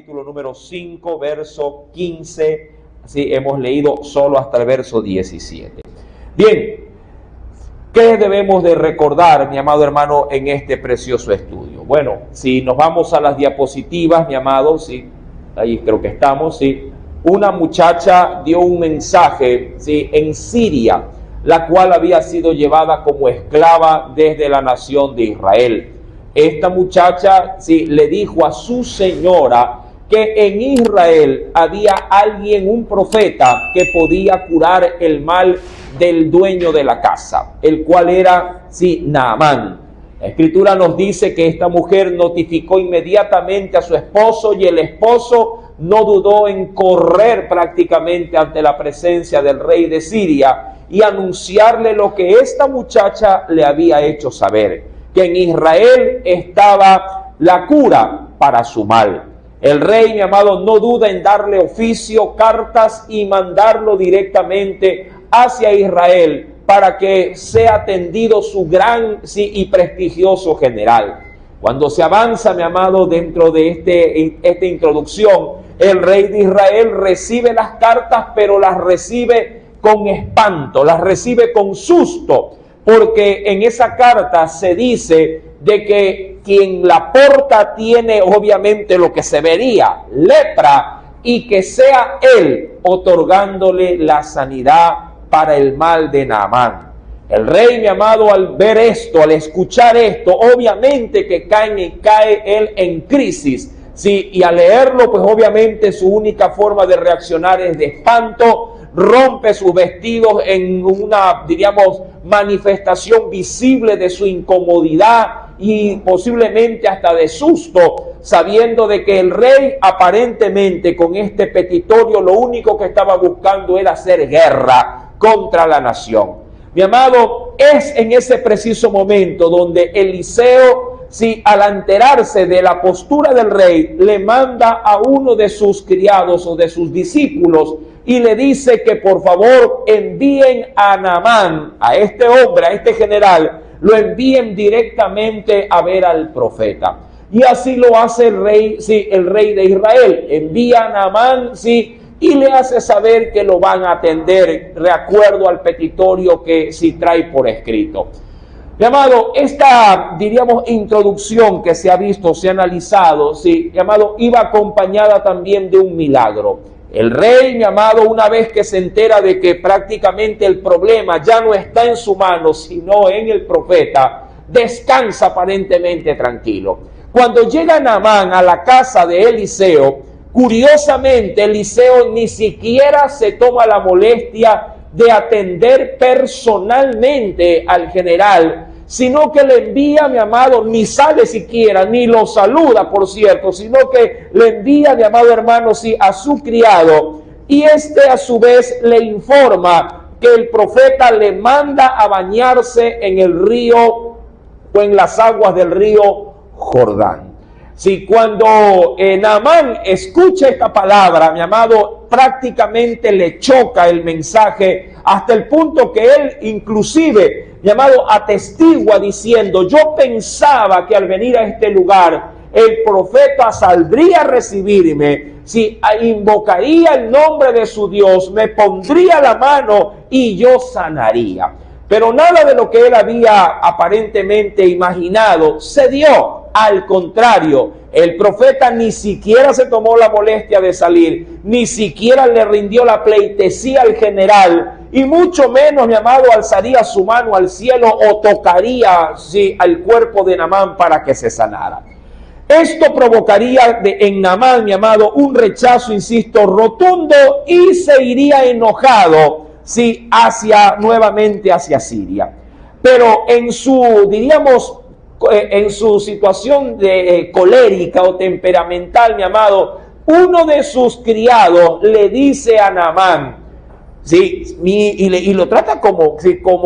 capítulo número 5, verso 15. Sí, hemos leído solo hasta el verso 17. Bien, ¿qué debemos de recordar, mi amado hermano, en este precioso estudio? Bueno, si nos vamos a las diapositivas, mi amado, sí, ahí creo que estamos, sí. Una muchacha dio un mensaje, sí, en Siria, la cual había sido llevada como esclava desde la nación de Israel. Esta muchacha, sí, le dijo a su señora que en Israel había alguien, un profeta, que podía curar el mal del dueño de la casa, el cual era, sí, Naamán. La Escritura nos dice que esta mujer notificó inmediatamente a su esposo y el esposo no dudó en correr prácticamente ante la presencia del rey de Siria y anunciarle lo que esta muchacha le había hecho saber, que en Israel estaba la cura para su mal. El rey, mi amado, no duda en darle oficio, cartas y mandarlo directamente hacia Israel para que sea atendido su gran, sí, y prestigioso general. Cuando se avanza, mi amado, dentro de esta introducción, el rey de Israel recibe las cartas, pero las recibe con espanto, las recibe con susto, porque en esa carta se dice de que quien la porta tiene obviamente lo que se vería, lepra, y que sea él otorgándole la sanidad para el mal de Naamán. El rey, mi amado, al ver esto, al escuchar esto, obviamente que cae él en crisis, sí, y al leerlo, pues obviamente su única forma de reaccionar es de espanto, rompe sus vestidos en una, diríamos, manifestación visible de su incomodidad y posiblemente hasta de susto, sabiendo de que el rey aparentemente con este petitorio lo único que estaba buscando era hacer guerra contra la nación. Mi amado, es en ese preciso momento donde Eliseo, sí, al enterarse de la postura del rey, le manda a uno de sus criados o de sus discípulos y le dice que por favor envíen a Naamán, a este hombre, a este general, lo envíen directamente a ver al profeta. Y así lo hace el rey, sí, el rey de Israel. Envía a Naamán, sí, y le hace saber que lo van a atender de acuerdo al petitorio que sí trae por escrito. Mi amado, esta, diríamos, introducción que se ha visto, se ha analizado, sí, mi amado, iba acompañada también de un milagro. El rey, mi amado, una vez que se entera de que prácticamente el problema ya no está en su mano, sino en el profeta, descansa aparentemente tranquilo. Cuando llega Naamán a la casa de Eliseo, curiosamente Eliseo ni siquiera se toma la molestia de atender personalmente al general, sino que le envía, mi amado, ni sale siquiera, ni lo saluda, por cierto, sino que le envía, mi amado hermano, sí, a su criado, y este a su vez le informa que el profeta le manda a bañarse en el río o en las aguas del río Jordán. Si cuando Naamán escucha esta palabra, mi amado, prácticamente le choca el mensaje hasta el punto que él inclusive, mi amado, atestigua diciendo: yo pensaba que al venir a este lugar el profeta saldría a recibirme, si invocaría el nombre de su Dios, me pondría la mano y yo sanaría. Pero nada de lo que él había aparentemente imaginado se dio. Al contrario, el profeta ni siquiera se tomó la molestia de salir, ni siquiera le rindió la pleitesía al general, y mucho menos, mi amado, alzaría su mano al cielo o tocaría, sí, al cuerpo de Naamán para que se sanara. Esto provocaría en Naamán, mi amado, un rechazo, insisto, rotundo, y se iría enojado, sí, nuevamente hacia Siria. Pero en su, diríamos, en su situación de colérica o temperamental, mi amado, uno de sus criados le dice a Naamán, sí, y lo trata como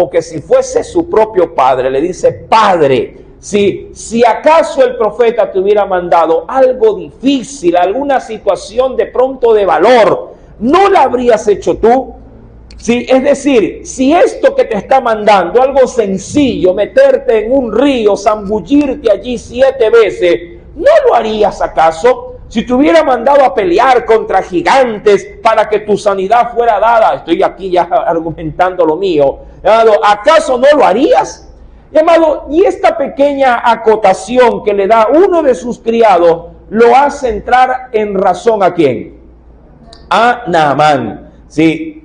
que si fuese su propio padre. Le dice: padre, si acaso el profeta te hubiera mandado algo difícil, alguna situación de pronto de valor, ¿no la habrías hecho tú? Sí, es decir, si esto que te está mandando, algo sencillo, meterte en un río, zambullirte allí 7 veces, ¿no lo harías acaso? si te hubiera mandado a pelear contra gigantes para que tu sanidad fuera dada, estoy aquí ya argumentando lo mío, amado, ¿acaso no lo harías? Amado, y esta pequeña acotación que le da uno de sus criados lo hace entrar en razón ¿a quién? A Naamán. Sí,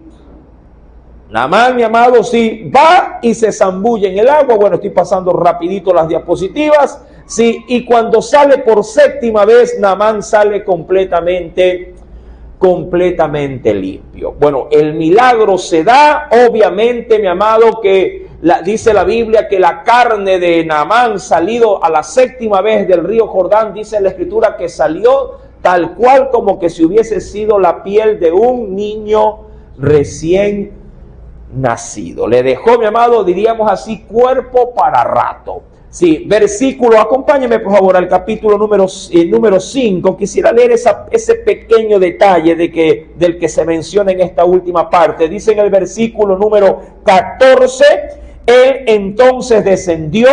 Naamán, mi amado, sí, va y se zambulle en el agua. Bueno, estoy pasando rapidito las diapositivas. Sí, y cuando sale por séptima vez, Naamán sale completamente limpio. Bueno, el milagro se da, obviamente, mi amado, que dice la Biblia que la carne de Naamán salido a la séptima vez del río Jordán, dice la Escritura que salió tal cual como que si hubiese sido la piel de un niño recién nacido. Le dejó, mi amado, diríamos así, cuerpo para rato. Sí, versículo, acompáñame por favor al capítulo número 5. Quisiera leer ese pequeño detalle del que se menciona en esta última parte. Dice en el versículo número 14, él entonces descendió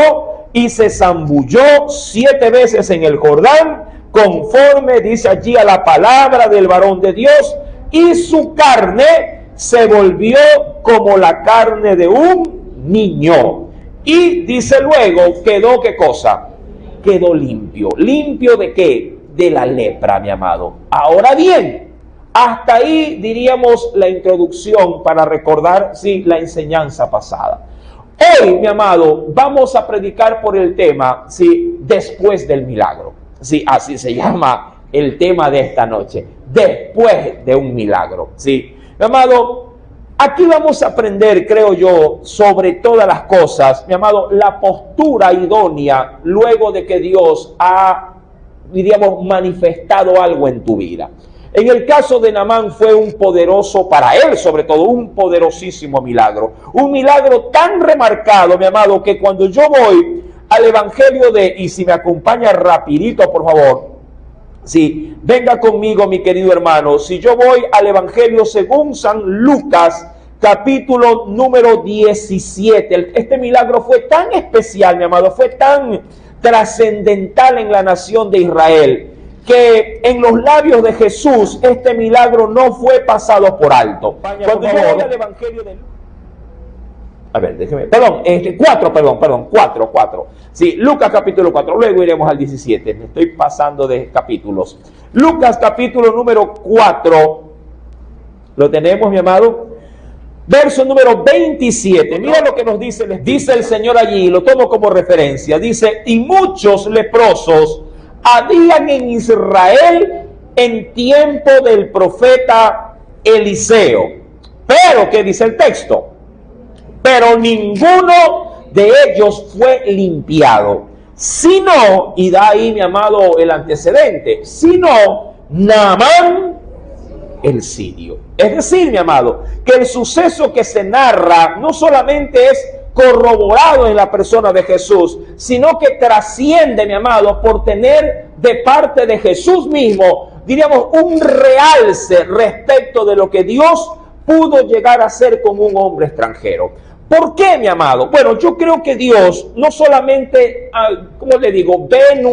y se zambulló 7 veces en el Jordán, conforme dice allí a la palabra del varón de Dios, y su carne se volvió como la carne de un niño. Y dice luego, quedó ¿qué cosa? Quedó limpio. ¿Limpio de qué? De la lepra, mi amado. Ahora bien, hasta ahí diríamos la introducción para recordar, sí, la enseñanza pasada. Hoy, mi amado, vamos a predicar por el tema, sí, después del milagro. Sí, así se llama el tema de esta noche. Después de un milagro, sí. Mi amado, aquí vamos a aprender, creo yo, sobre todas las cosas, mi amado, la postura idónea luego de que Dios ha, diríamos, manifestado algo en tu vida. En el caso de Naamán fue un poderoso, para él sobre todo, un poderosísimo milagro. Un milagro tan remarcado, mi amado, que cuando yo voy al evangelio y si me acompaña rapidito, por favor, sí, venga conmigo, mi querido hermano. Si yo voy al evangelio según San Lucas, capítulo número 17. Este milagro fue tan especial, mi amado, fue tan trascendental en la nación de Israel, que en los labios de Jesús este milagro no fue pasado por alto. Cuando yo voy al evangelio de Lucas, a ver, déjeme, cuatro. Sí, Lucas capítulo 4, luego iremos al 17, me estoy pasando de capítulos. Lucas capítulo número 4, lo tenemos, mi amado. Verso número 27, mira lo que nos dice el Señor allí, lo tomo como referencia. Dice, y muchos leprosos habían en Israel en tiempo del profeta Eliseo. Pero, ¿qué dice el texto? Pero ninguno de ellos fue limpiado, sino, y da ahí, mi amado, el antecedente, sino Naamán el sirio. Es decir, mi amado, que el suceso que se narra no solamente es corroborado en la persona de Jesús, sino que trasciende, mi amado, por tener de parte de Jesús mismo, diríamos, un realce respecto de lo que Dios pudo llegar a ser con un hombre extranjero. ¿Por qué, mi amado? Bueno, yo creo que Dios no solamente, ¿cómo le digo?, ve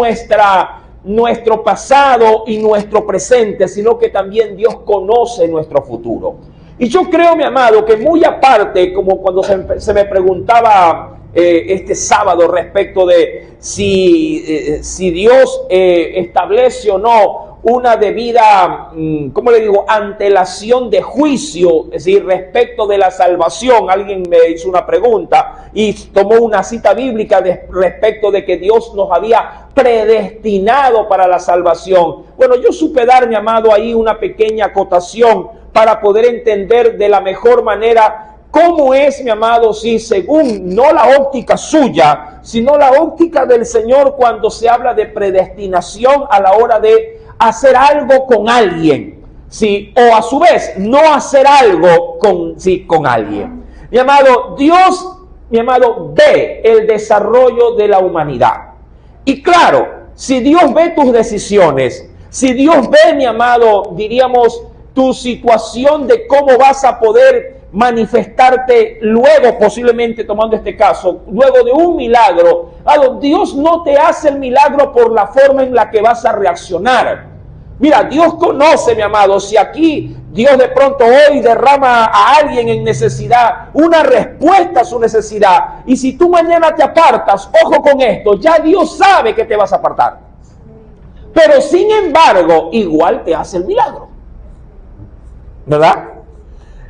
nuestro pasado y nuestro presente, sino que también Dios conoce nuestro futuro. Y yo creo, mi amado, que muy aparte, como cuando se me preguntaba este sábado respecto de si Dios establece o no una debida, ¿cómo le digo?, antelación de juicio, es decir, respecto de la salvación. Alguien me hizo una pregunta y tomó una cita bíblica respecto de que Dios nos había predestinado para la salvación. Bueno, yo supe dar, mi amado, ahí una pequeña acotación para poder entender de la mejor manera cómo es, mi amado, sí, según no la óptica suya, sino la óptica del Señor cuando se habla de predestinación a la hora de hacer algo con alguien, ¿sí? O a su vez, no hacer algo con alguien. Mi amado, Dios, mi amado, ve el desarrollo de la humanidad. Y claro, si Dios ve tus decisiones, si Dios ve, mi amado, diríamos, tu situación de cómo vas a poder manifestarte luego, posiblemente tomando este caso, luego de un milagro, Dios no te hace el milagro por la forma en la que vas a reaccionar. Mira, Dios conoce, mi amado, si aquí Dios de pronto hoy derrama a alguien en necesidad, una respuesta a su necesidad. Y si tú mañana te apartas, ojo con esto, ya Dios sabe que te vas a apartar. Pero sin embargo, igual te hace el milagro. ¿Verdad?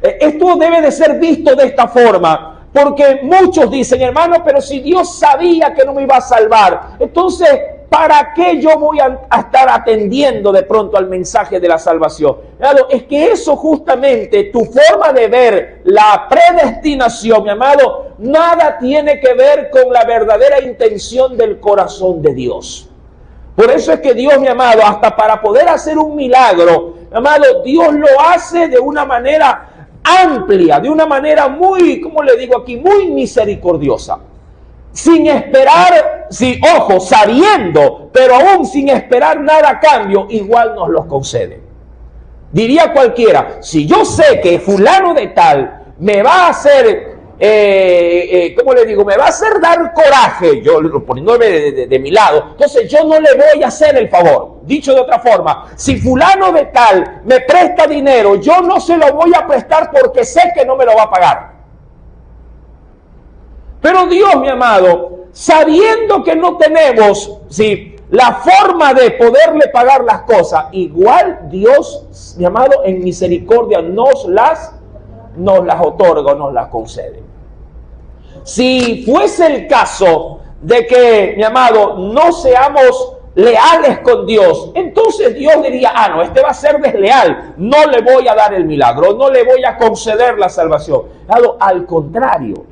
Esto debe de ser visto de esta forma. Porque muchos dicen, hermano, pero si Dios sabía que no me iba a salvar, entonces, ¿para qué yo voy a estar atendiendo de pronto al mensaje de la salvación? Claro, es que eso justamente, tu forma de ver la predestinación, mi amado, nada tiene que ver con la verdadera intención del corazón de Dios. Por eso es que Dios, mi amado, hasta para poder hacer un milagro, mi amado, Dios lo hace de una manera amplia, de una manera muy, ¿cómo le digo aquí? Muy misericordiosa. Sin esperar, sí, ojo, sabiendo, pero aún sin esperar nada a cambio, igual nos los concede. Diría cualquiera, si yo sé que fulano de tal me va a hacer, ¿cómo le digo? Me va a hacer dar coraje, yo poniéndome de mi lado, entonces yo no le voy a hacer el favor. Dicho de otra forma, si fulano de tal me presta dinero, yo no se lo voy a prestar porque sé que no me lo va a pagar. Pero Dios, mi amado, sabiendo que no tenemos, ¿sí?, la forma de poderle pagar las cosas, igual Dios, mi amado, en misericordia nos las otorga, nos las concede. Si fuese el caso de que, mi amado, no seamos leales con Dios, entonces Dios diría, no, este va a ser desleal, no le voy a dar el milagro, no le voy a conceder la salvación. Al contrario,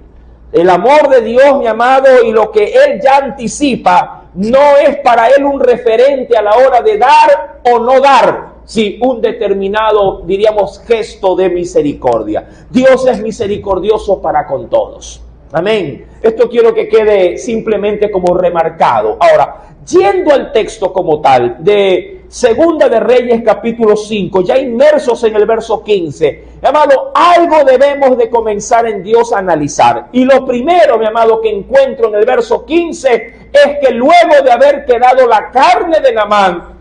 el amor de Dios, mi amado, y lo que Él ya anticipa, no es para Él un referente a la hora de dar o no dar, sí, un determinado, diríamos, gesto de misericordia. Dios es misericordioso para con todos. Amén. Esto quiero que quede simplemente como remarcado. Ahora, yendo al texto como tal, de Segunda de Reyes capítulo 5, ya inmersos en el verso 15, mi amado, algo debemos de comenzar en Dios a analizar. Y lo primero, mi amado, que encuentro en el verso 15, es que luego de haber quedado la carne de Naamán,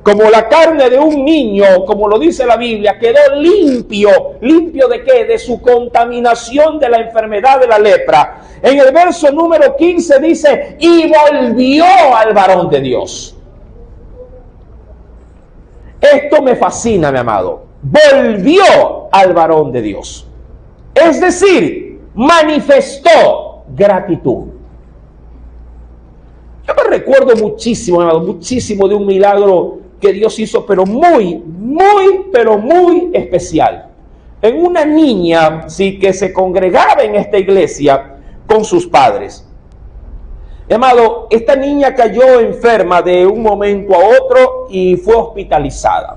como la carne de un niño, como lo dice la Biblia, quedó limpio. ¿Limpio de qué? De su contaminación de la enfermedad de la lepra. En el verso número 15 dice, y volvió al varón de Dios. Esto me fascina, mi amado. Volvió al varón de Dios. Es decir, manifestó gratitud. Yo me recuerdo muchísimo, mi amado, muchísimo de un milagro que Dios hizo, pero muy especial. En una niña, sí, que se congregaba en esta iglesia con sus padres. Amado, esta niña cayó enferma de un momento a otro y fue hospitalizada.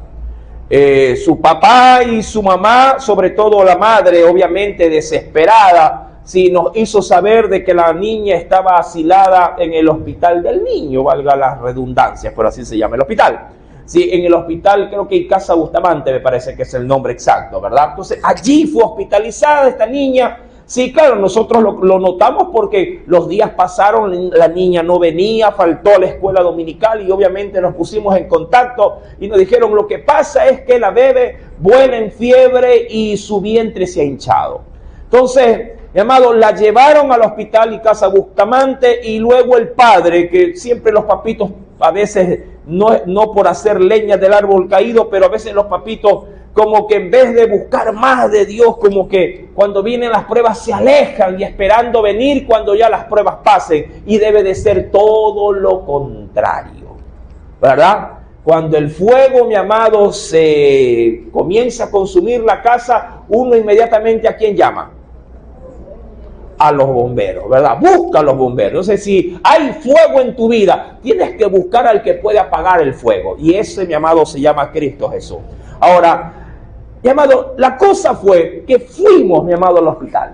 Su papá y su mamá, sobre todo la madre, obviamente desesperada, sí, nos hizo saber de que la niña estaba asilada en el hospital del niño, valga las redundancias, pero así se llama el hospital. Sí, en el hospital, creo que Casa Bustamante me parece que es el nombre exacto, ¿verdad? Entonces, allí fue hospitalizada esta niña. Sí, claro, nosotros lo notamos porque los días pasaron, la niña no venía, faltó a la escuela dominical y obviamente nos pusimos en contacto y nos dijeron, lo que pasa es que la bebé vuela en fiebre y su vientre se ha hinchado. Entonces, mi amado, la llevaron al hospital y Casa Bustamante y luego el padre, que siempre los papitos a veces, no por hacer leña del árbol caído, pero a veces los papitos como que en vez de buscar más de Dios, como que cuando vienen las pruebas se alejan y esperando venir cuando ya las pruebas pasen. Y debe de ser todo lo contrario, ¿verdad? Cuando el fuego, mi amado, se comienza a consumir la casa, uno inmediatamente ¿a quién llama? A los bomberos, ¿verdad? Busca a los bomberos. Entonces, si hay fuego en tu vida, tienes que buscar al que puede apagar el fuego. Y ese, mi amado, se llama Cristo Jesús. Ahora, mi amado, la cosa fue que fuimos, mi amado, al hospital.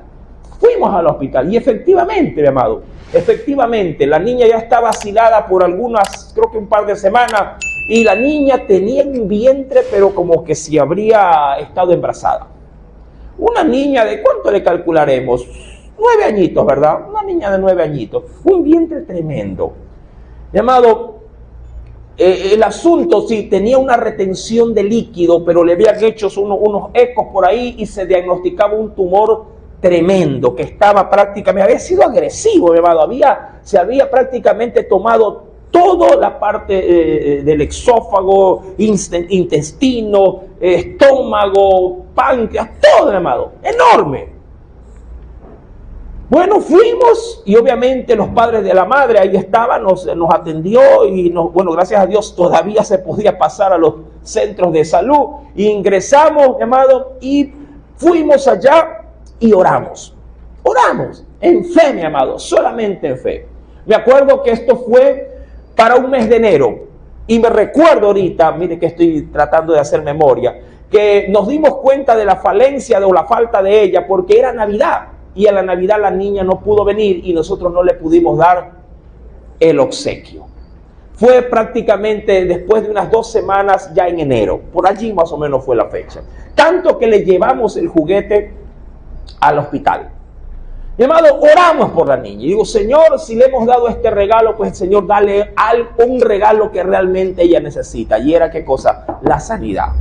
Fuimos al hospital y efectivamente, mi amado, efectivamente, la niña ya estaba asilada por algunas, creo que un par de semanas, y la niña tenía un vientre, pero como que si habría estado embarazada. Una niña de, ¿cuánto le calcularemos? 9 añitos, ¿verdad? Una niña de 9 añitos. Un vientre tremendo. Mi amado, el asunto sí tenía una retención de líquido, pero le habían hecho unos ecos por ahí y se diagnosticaba un tumor tremendo que estaba prácticamente, había sido agresivo, mi amado, se había prácticamente tomado toda la parte del exófago, intestino, estómago, páncreas, todo, mi amado, enorme. Bueno, fuimos y obviamente los padres de la madre ahí estaban, nos atendió y bueno, gracias a Dios todavía se podía pasar a los centros de salud. Ingresamos, mi amado, y fuimos allá y oramos. Oramos en fe, mi amado, solamente en fe. Me acuerdo que esto fue para un mes de enero y me recuerdo ahorita, mire que estoy tratando de hacer memoria, que nos dimos cuenta de la falencia o la falta de ella porque era Navidad. Y a la Navidad la niña no pudo venir y nosotros no le pudimos dar el obsequio. Fue prácticamente después de unas 2 semanas ya en enero. Por allí más o menos fue la fecha. Tanto que le llevamos el juguete al hospital. Mi amado, oramos por la niña. Y digo, Señor, si le hemos dado este regalo, pues Señor, dale un regalo que realmente ella necesita. Y era, ¿qué cosa? La sanidad.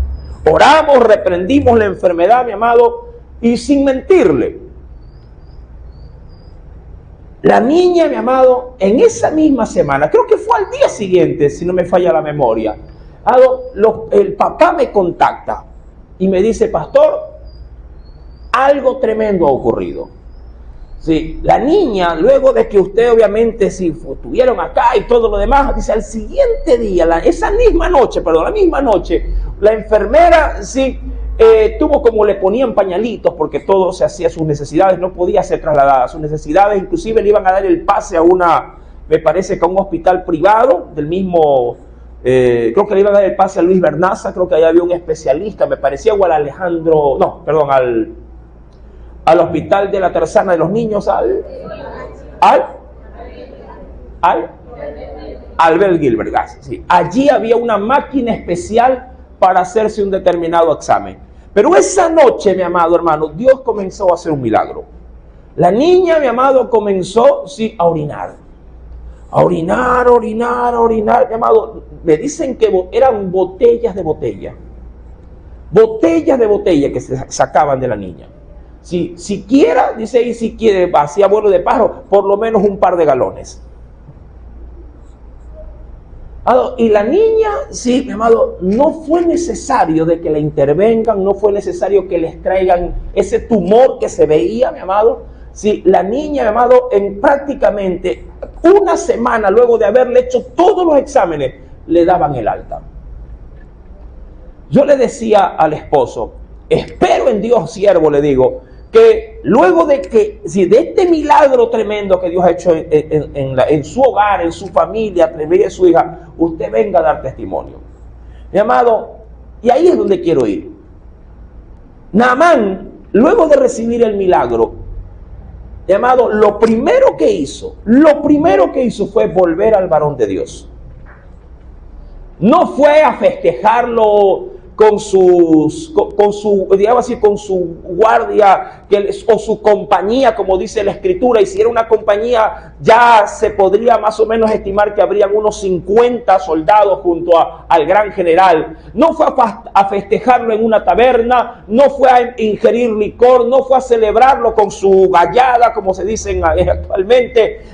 Oramos, reprendimos la enfermedad, mi amado, y sin mentirle, la niña, mi amado, en esa misma semana, creo que fue al día siguiente, si no me falla la memoria, el papá me contacta y me dice, pastor, algo tremendo ha ocurrido. Sí, la niña, luego de que usted obviamente, si estuvieron acá y todo lo demás, dice, al siguiente día, la misma noche, la enfermera, sí, tuvo como le ponían pañalitos porque todo se hacía, sus necesidades no podía ser trasladada, sus necesidades inclusive le iban a dar el pase a me parece que a un hospital privado del mismo, creo que le iban a dar el pase a Luis Bernaza, creo que allá había un especialista, me parecía, o al al hospital de la Terzana de los Niños, Albert Gilbert, sí. Allí había una máquina especial para hacerse un determinado examen. Pero esa noche, mi amado hermano, Dios comenzó a hacer un milagro. La niña, mi amado, comenzó, sí, a orinar. A orinar, mi amado. Me dicen que eran botellas de botella. Botellas de botella que se sacaban de la niña. Si siquiera, dice ahí, si quiere, hacía vuelo de pájaro, por lo menos un par de galones. Y la niña, sí, mi amado, no fue necesario de que la intervengan, no fue necesario que les traigan ese tumor que se veía, mi amado. Sí, la niña, mi amado, en prácticamente una semana luego de haberle hecho todos los exámenes, le daban el alta. Yo le decía al esposo, espero en Dios, siervo, le digo, que luego de que, si de este milagro tremendo que Dios ha hecho en su hogar, en su familia, a través de su hija, usted venga a dar testimonio. Mi amado, y ahí es donde quiero ir. Naamán, luego de recibir el milagro, mi amado, lo primero que hizo fue volver al varón de Dios. No fue a festejarlo con su guardia o su compañía, como dice la Escritura, y si era una compañía, ya se podría más o menos estimar que habrían unos 50 soldados junto al gran general. No fue a festejarlo en una taberna, no fue a ingerir licor, no fue a celebrarlo con su gallada, como se dice actualmente.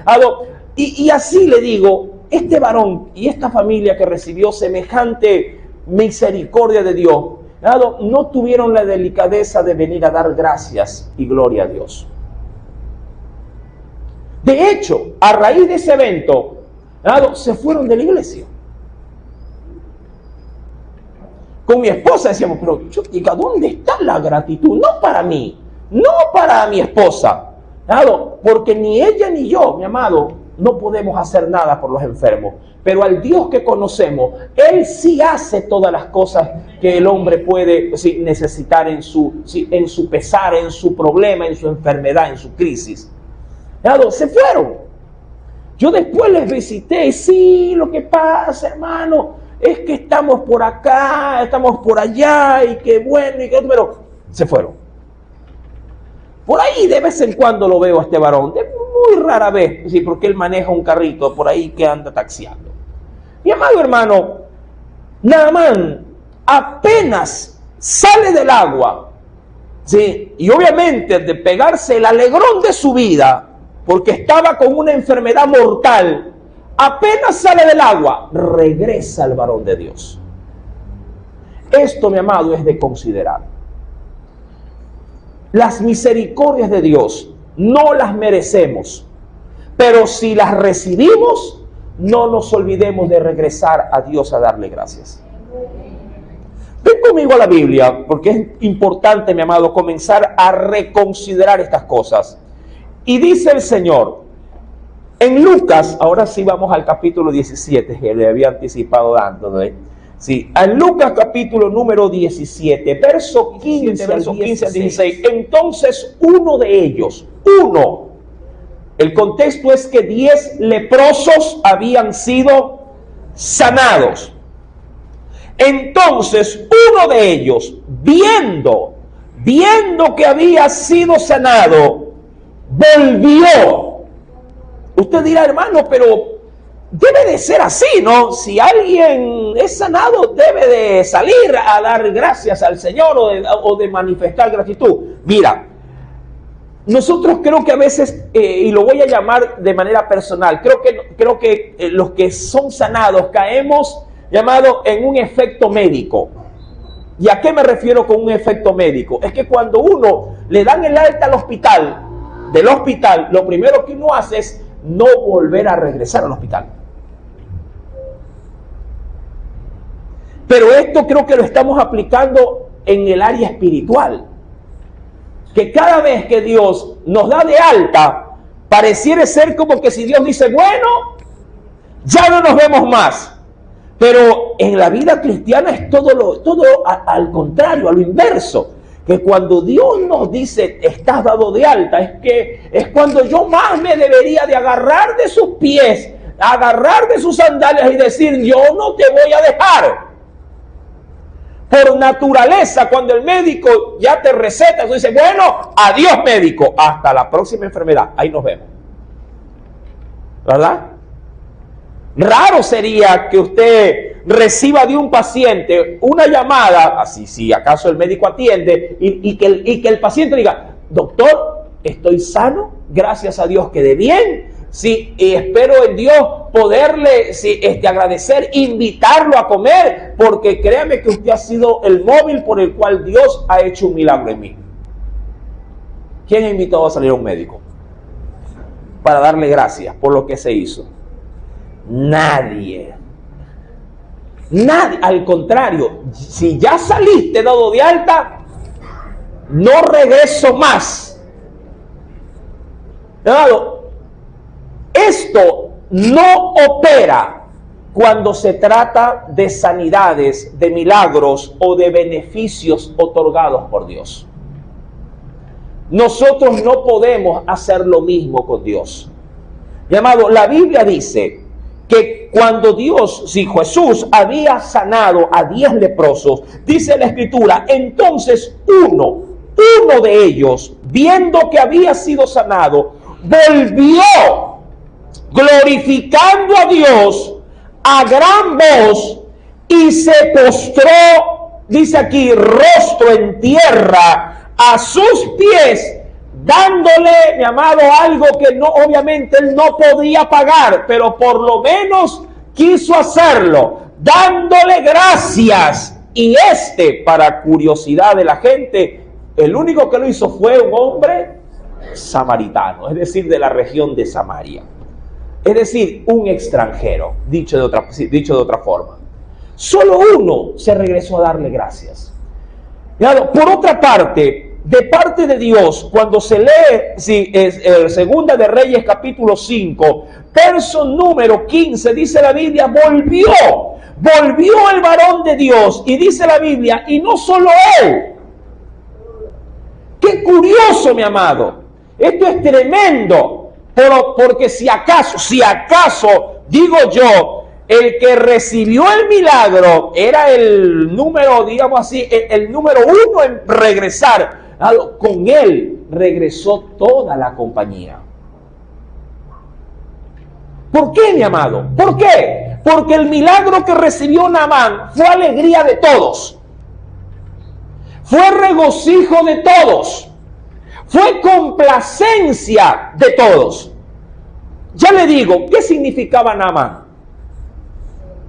Y así le digo, este varón y esta familia que recibió semejante misericordia de Dios, no tuvieron la delicadeza de venir a dar gracias y gloria a Dios. De hecho, a raíz de ese evento, se fueron de la iglesia. Con mi esposa decíamos, pero chica, ¿dónde está la gratitud? No para mí, no para mi esposa, porque ni ella ni yo, mi amado, no podemos hacer nada por los enfermos. Pero al Dios que conocemos, Él sí hace todas las cosas que el hombre puede necesitar en su pesar, en su problema, en su enfermedad, en su crisis. Se fueron. Yo después les visité, sí, lo que pasa, hermano, es que estamos por acá, estamos por allá, y qué bueno, y qué otro, pero se fueron. Por ahí de vez en cuando lo veo a este varón, muy rara vez, sí, porque él maneja un carrito por ahí que anda taxiando. Mi amado hermano, Naamán apenas sale del agua, ¿sí? Y obviamente de pegarse el alegrón de su vida, porque estaba con una enfermedad mortal, apenas sale del agua, regresa al varón de Dios. Esto, mi amado, es de considerar. Las misericordias de Dios no las merecemos, pero si las recibimos, no nos olvidemos de regresar a Dios a darle gracias. Ven conmigo a la Biblia, porque es importante, mi amado, comenzar a reconsiderar estas cosas. Y dice el Señor, en Lucas, ahora sí vamos al capítulo 17, que le había anticipado dándole. Sí, en Lucas capítulo número 17, verso 15 al 16. Entonces uno de ellos, el contexto es que 10 leprosos habían sido sanados. Entonces uno de ellos, viendo que había sido sanado, volvió. Usted dirá, hermano, pero debe de ser así, ¿no? Si alguien es sanado, debe de salir a dar gracias al Señor o de manifestar gratitud. Mira, nosotros creo que a veces, y lo voy a llamar de manera personal, creo que los que son sanados caemos, llamado, en un efecto médico. ¿Y a qué me refiero con un efecto médico? Es que cuando uno le dan el alta del hospital, lo primero que uno hace es no volver a regresar al hospital. Pero esto creo que lo estamos aplicando en el área espiritual. Que cada vez que Dios nos da de alta, pareciera ser como que si Dios dice, bueno, ya no nos vemos más. Pero en la vida cristiana es todo al contrario, a lo inverso. Que cuando Dios nos dice, estás dado de alta, es cuando yo más me debería de agarrar de sus pies, agarrar de sus sandalias y decir, yo no te voy a dejar. Por naturaleza, cuando el médico ya te receta, tú dices, bueno, adiós médico, hasta la próxima enfermedad, ahí nos vemos. ¿Verdad? Raro sería que usted reciba de un paciente una llamada, así si acaso el médico atiende, y que el paciente diga, doctor, estoy sano, gracias a Dios quedé bien, sí, y espero en Dios poderle agradecer, invitarlo a comer, porque créame que usted ha sido el móvil por el cual Dios ha hecho un milagro en mí. ¿Quién ha invitado a salir a un médico para darle gracias por lo que se hizo? Nadie. Al contrario, si ya saliste dado de alta, no regreso más. Esto no opera cuando se trata de sanidades, de milagros o de beneficios otorgados por Dios. Nosotros no podemos hacer lo mismo con Dios. Amado, la Biblia dice que cuando Jesús había sanado a 10 leprosos, dice la Escritura, entonces uno de ellos, viendo que había sido sanado, volvió glorificando a Dios a gran voz y se postró, dice aquí, rostro en tierra a sus pies, dándole, mi amado, algo que no, obviamente él no podía pagar, pero por lo menos quiso hacerlo, dándole gracias. Y para curiosidad de la gente, el único que lo hizo fue un hombre samaritano, es decir, de la región de Samaria. Es decir, un extranjero, dicho de otra forma. Solo uno se regresó a darle gracias. Por otra parte, de parte de Dios, cuando se lee Segunda de Reyes capítulo 5, verso número 15, dice la Biblia, volvió el varón de Dios, y dice la Biblia, y no solo él. Qué curioso, mi amado. Esto es tremendo. Porque si acaso, digo yo, el que recibió el milagro era el número, digamos así, el número 1 en regresar, con él regresó toda la compañía. ¿Por qué, mi amado? ¿Por qué? Porque el milagro que recibió Naamán fue alegría de todos. Fue regocijo de todos. Fue complacencia de todos. Ya le digo, ¿qué significaba Naamán?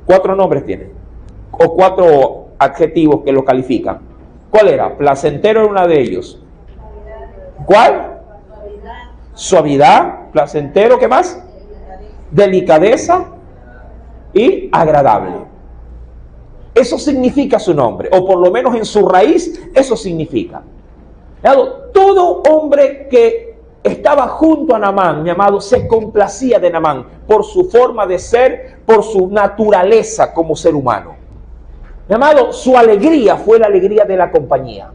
4 nombres tiene. O 4 adjetivos que lo califican. ¿Cuál era? Placentero era una de ellos. ¿Cuál? Suavidad. Placentero, ¿qué más? Delicadeza y agradable. Eso significa su nombre, o por lo menos en su raíz, eso significa. Todo hombre que estaba junto a Naamán, mi amado, se complacía de Naamán por su forma de ser, por su naturaleza como ser humano. Mi amado, su alegría fue la alegría de la compañía.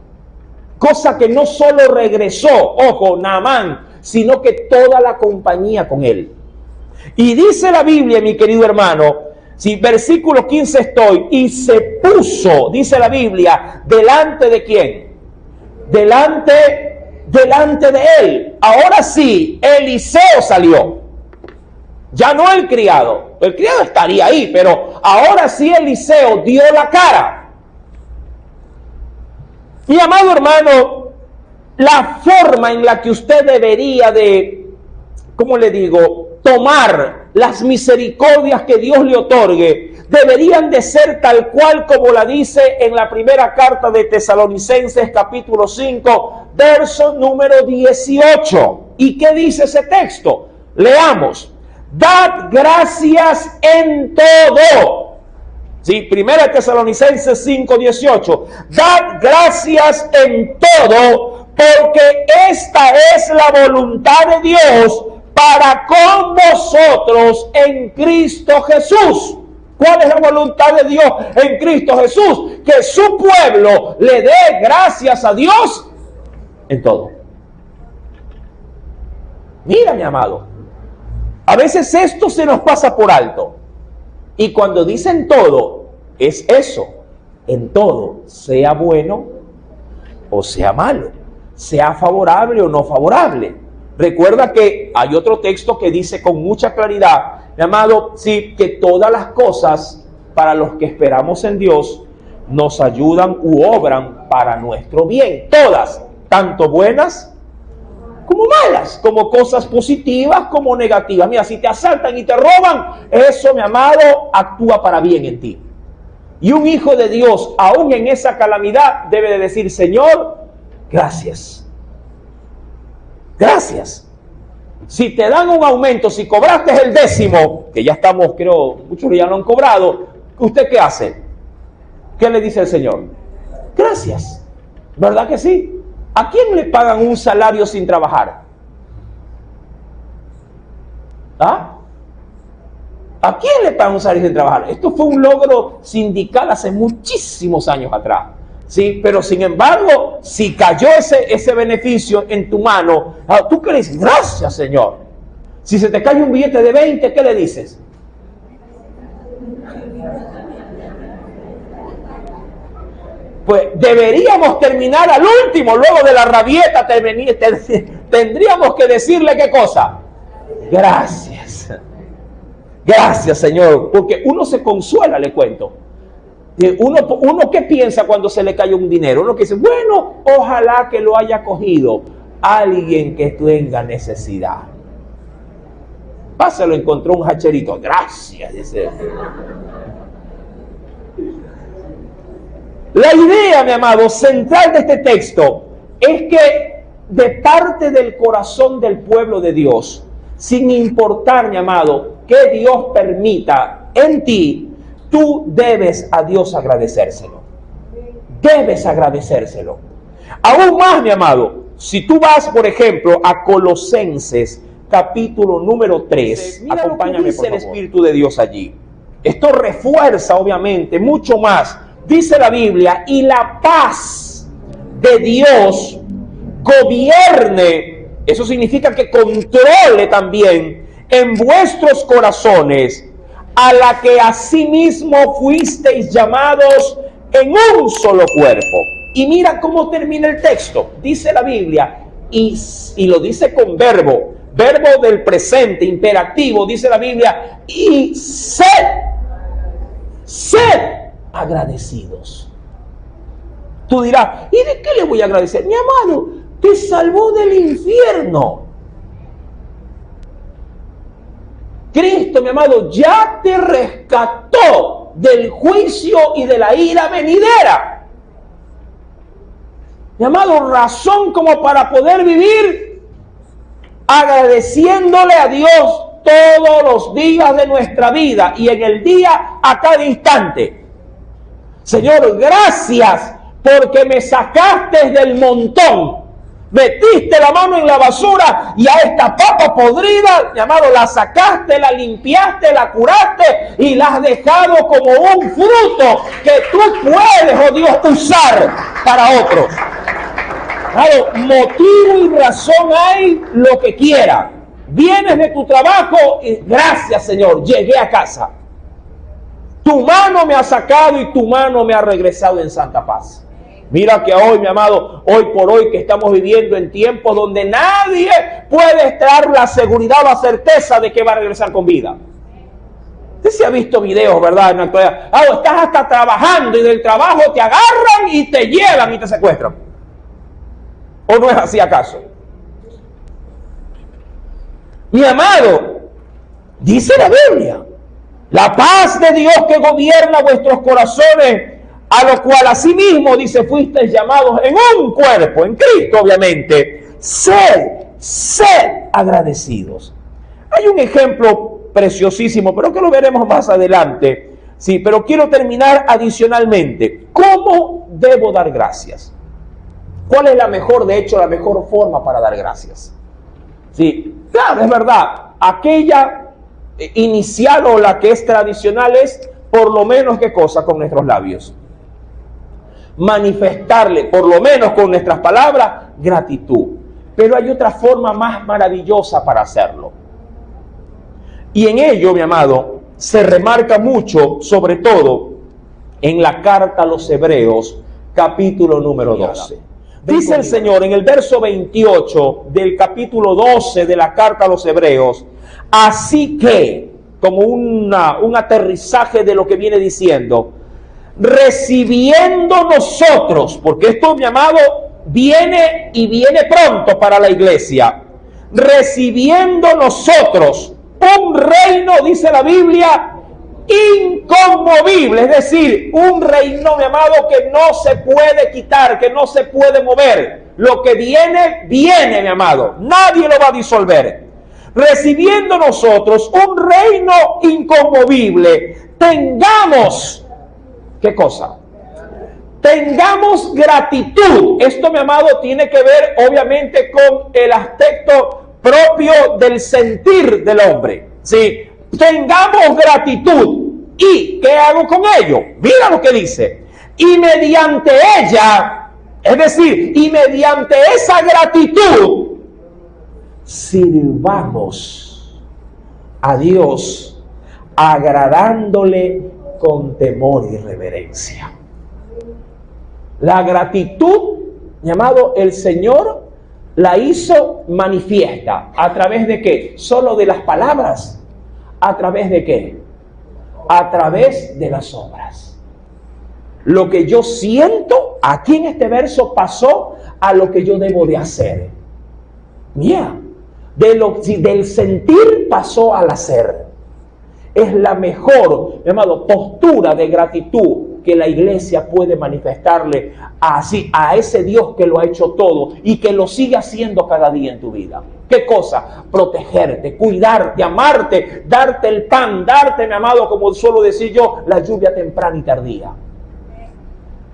Cosa que no solo regresó, ojo, Naamán, sino que toda la compañía con él. Y dice la Biblia, mi querido hermano, si versículo 15 estoy, y se puso, dice la Biblia, delante de quién, delante de él. Ahora sí, Eliseo salió, ya no el criado estaría ahí, pero ahora sí Eliseo dio la cara. Mi amado hermano, la forma en la que usted debería de, ¿cómo le digo?, tomar las misericordias que Dios le otorgue, deberían de ser tal cual como la dice en la primera carta de Tesalonicenses capítulo 5, verso número 18. ¿Y qué dice ese texto? Leamos. Dad gracias en todo. Sí, primera Tesalonicenses 5, 18. Dad gracias en todo, porque esta es la voluntad de Dios para con vosotros en Cristo Jesús. ¿Cuál es la voluntad de Dios en Cristo Jesús? Que su pueblo le dé gracias a Dios en todo. Mira, mi amado, a veces esto se nos pasa por alto. Y cuando dicen todo, es eso, en todo, sea bueno o sea malo, sea favorable o no favorable. Recuerda que hay otro texto que dice con mucha claridad, mi amado, sí, que todas las cosas para los que esperamos en Dios nos ayudan u obran para nuestro bien. Todas, tanto buenas como malas, como cosas positivas como negativas. Mira, si te asaltan y te roban, eso, mi amado, actúa para bien en ti. Y un hijo de Dios, aún en esa calamidad, debe de decir, Señor, gracias. Gracias. Si te dan un aumento, si cobraste el 10º, que ya estamos, creo, muchos ya lo han cobrado, ¿usted qué hace? ¿Qué le dice el Señor? Gracias. ¿Verdad que sí? ¿A quién le pagan un salario sin trabajar? ¿Ah? ¿A quién le pagan un salario sin trabajar? Esto fue un logro sindical hace muchísimos años atrás. Sí, pero sin embargo, si cayó ese beneficio en tu mano, ¿tú qué le dices? Gracias, Señor. Si se te cae un billete de 20, ¿qué le dices? Pues deberíamos terminar al último, luego de la rabieta, tendríamos que decirle ¿qué cosa? Gracias. Gracias, Señor, porque uno se consuela, le cuento. Uno ¿qué piensa cuando se le cae un dinero? Uno que dice, bueno, ojalá que lo haya cogido alguien que tenga necesidad. Se lo encontró un hacherito. Gracias, dice. La idea, mi amado, central de este texto es que de parte del corazón del pueblo de Dios, sin importar, mi amado, que Dios permita en ti, tú debes a Dios agradecérselo. Debes agradecérselo. Aún más, mi amado, si tú vas, por ejemplo, a Colosenses, capítulo número 3, acompáñame, por favor. El Espíritu de Dios allí. Esto refuerza, obviamente, mucho más. Dice la Biblia, y la paz de Dios gobierne, eso significa que controle también en vuestros corazones, a la que asimismo fuisteis llamados en un solo cuerpo. Y mira cómo termina el texto. Dice la Biblia, y lo dice con verbo del presente, imperativo, dice la Biblia, y sed sed agradecidos. Tú dirás, ¿y de qué le voy a agradecer? Mi amado, te salvó del infierno. Cristo, mi amado, ya te rescató del juicio y de la ira venidera. Mi amado, razón como para poder vivir agradeciéndole a Dios todos los días de nuestra vida y en el día a cada instante. Señor, gracias porque me sacaste del montón. Metiste la mano en la basura y a esta papa podrida, mi amado, la sacaste, la limpiaste, la curaste y la has dejado como un fruto que tú puedes, oh Dios, usar para otros. Claro, motivo y razón hay lo que quiera. Vienes de tu trabajo y gracias, Señor, llegué a casa. Tu mano me ha sacado y tu mano me ha regresado en santa paz. Mira que hoy, mi amado, hoy por hoy que estamos viviendo en tiempos donde nadie puede estar la seguridad o la certeza de que va a regresar con vida. Usted se ha visto videos, ¿verdad? En la actualidad. Estás hasta trabajando y del trabajo te agarran y te llevan y te secuestran. ¿O no es así acaso? Mi amado, dice la Biblia, la paz de Dios que gobierna vuestros corazones, a lo cual asimismo, dice, fuisteis llamados en un cuerpo, en Cristo obviamente, sed agradecidos. Hay un ejemplo preciosísimo, pero que lo veremos más adelante, sí, pero quiero terminar adicionalmente. ¿Cómo debo dar gracias? ¿Cuál es la mejor forma para dar gracias? Sí, claro, es verdad, aquella inicial o la que es tradicional es, por lo menos, ¿qué cosa? Con nuestros labios. Manifestarle, por lo menos con nuestras palabras, gratitud. Pero hay otra forma más maravillosa para hacerlo. Y en ello, mi amado, se remarca mucho, sobre todo, en la carta a los Hebreos, capítulo número 12. Dice el Señor en el verso 28 del capítulo 12 de la carta a los Hebreos, así que, como un aterrizaje de lo que viene diciendo, recibiendo nosotros, porque esto, mi amado, viene y viene pronto para la iglesia, recibiendo nosotros un reino, dice la Biblia, inconmovible, es decir, un reino, mi amado, que no se puede quitar, que no se puede mover. Lo que viene, viene, mi amado, nadie lo va a disolver. Recibiendo nosotros un reino inconmovible, tengamos, ¿qué cosa? Tengamos gratitud. Esto, mi amado, tiene que ver obviamente con el aspecto propio del sentir del hombre. ¿Sí? Tengamos gratitud. ¿Y qué hago con ello? Mira lo que dice. Y mediante ella, es decir, y mediante esa gratitud, sirvamos a Dios agradándole con temor y reverencia. La gratitud, llamado el Señor, la hizo manifiesta. ¿A través de qué? ¿Solo de las palabras? ¿A través de qué? A través de las obras. Lo que yo siento, aquí en este verso pasó a lo que yo debo de hacer. Mira, del sentir pasó al hacer. Es la mejor, mi amado, postura de gratitud que la iglesia puede manifestarle a ese Dios que lo ha hecho todo y que lo sigue haciendo cada día en tu vida. ¿Qué cosa? Protegerte, cuidarte, amarte, darte el pan, darte, mi amado, como suelo decir yo, la lluvia temprana y tardía.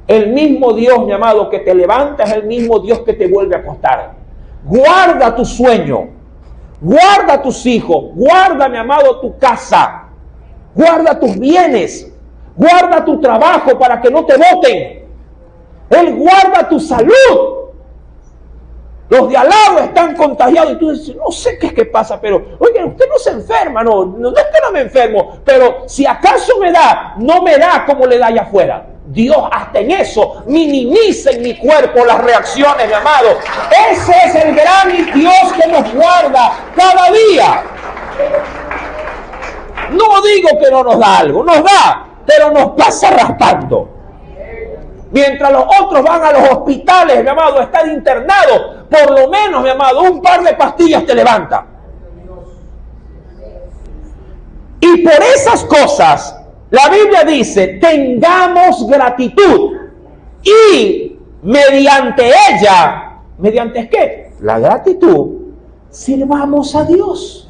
El mismo Dios, mi amado, que te levanta es el mismo Dios que te vuelve a acostar. Guarda tu sueño, guarda tus hijos, guarda, mi amado, tu casa, guarda tus bienes, guarda tu trabajo para que no te boten. Él guarda tu salud. Los de al lado están contagiados y tú dices, no sé qué es que pasa, pero, oye, usted no se enferma, no es que no me enfermo, pero si acaso me da, no me da como le da allá afuera. Dios hasta en eso minimiza en mi cuerpo las reacciones, mi amado. Ese es el gran Dios que nos guarda cada día. No digo que no nos da algo, nos da, pero nos pasa raspando. Mientras los otros van a los hospitales, mi amado, a estar internados, por lo menos, mi amado, un par de pastillas te levanta. Y por esas cosas, la Biblia dice, tengamos gratitud. Y mediante ella, ¿mediante qué? La gratitud, sirvamos a Dios.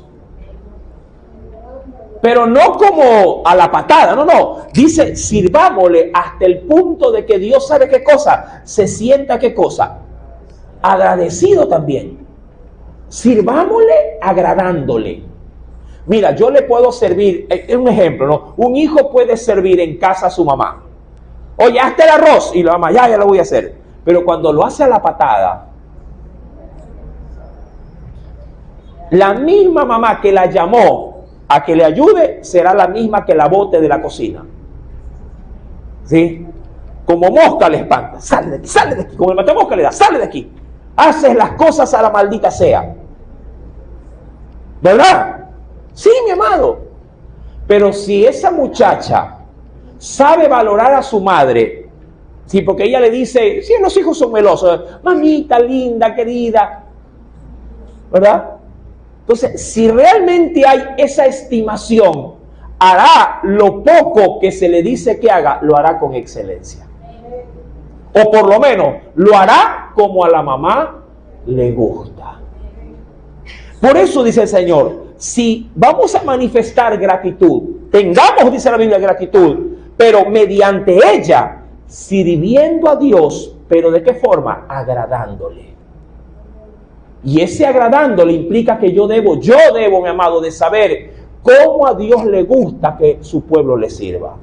Pero no como a la patada, no. Dice, sirvámosle hasta el punto de que Dios sabe qué cosa, se sienta qué cosa, agradecido también. Sirvámosle agradándole. Mira, yo le puedo servir, es un ejemplo, ¿no? Un hijo puede servir en casa a su mamá. Oye, hazte el arroz, y la mamá, ya lo voy a hacer. Pero cuando lo hace a la patada, la misma mamá que la llamó a que le ayude, será la misma que la bote de la cocina. ¿Sí? Como mosca le espanta. Sale de aquí. Como el matamosca le da, sale de aquí. Haces las cosas a la maldita sea. ¿Verdad? Sí, mi amado. Pero si esa muchacha sabe valorar a su madre, sí, porque ella le dice, sí, los hijos son melosos, mamita linda, querida, ¿verdad? Entonces, si realmente hay esa estimación, hará lo poco que se le dice que haga, lo hará con excelencia. O por lo menos, lo hará como a la mamá le gusta. Por eso dice el Señor, si vamos a manifestar gratitud, tengamos, dice la Biblia, gratitud, pero mediante ella, sirviendo a Dios, pero ¿de qué forma? Agradándole. Y ese agradándole implica que yo debo, mi amado, de saber cómo a Dios le gusta que su pueblo le sirva.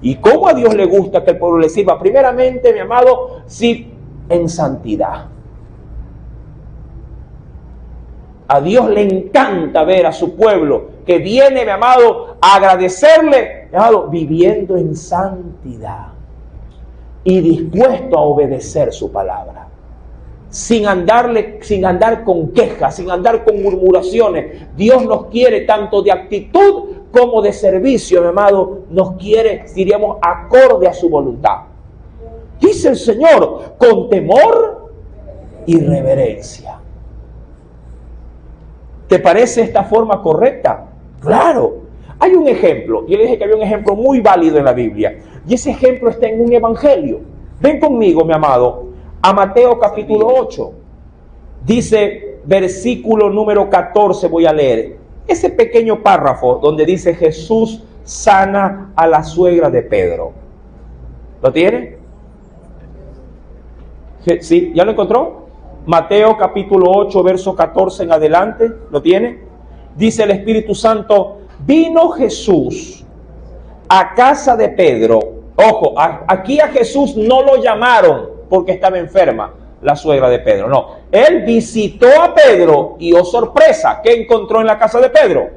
Y cómo a Dios le gusta que el pueblo le sirva. Primeramente, mi amado, sí, en santidad. A Dios le encanta ver a su pueblo que viene, mi amado, a agradecerle, mi amado, viviendo en santidad y dispuesto a obedecer su palabra. Sin andar con quejas, sin andar con murmuraciones. Dios nos quiere tanto de actitud como de servicio, mi amado. Nos quiere, diríamos, acorde a su voluntad. Dice el Señor, con temor y reverencia. ¿Te parece esta forma correcta? Claro. Hay un ejemplo. Yo le dije que había un ejemplo muy válido en la Biblia. Y ese ejemplo está en un evangelio. Ven conmigo, mi amado, a Mateo capítulo 8, dice versículo número 14, voy a leer. Ese pequeño párrafo donde dice Jesús sana a la suegra de Pedro. ¿Lo tiene? ¿Sí? ¿Ya lo encontró? Mateo capítulo 8, verso 14 en adelante. ¿Lo tiene? Dice el Espíritu Santo, vino Jesús a casa de Pedro. Ojo, aquí a Jesús no lo llamaron porque estaba enferma la suegra de Pedro. No, él visitó a Pedro y, oh sorpresa, ¿qué encontró en la casa de Pedro?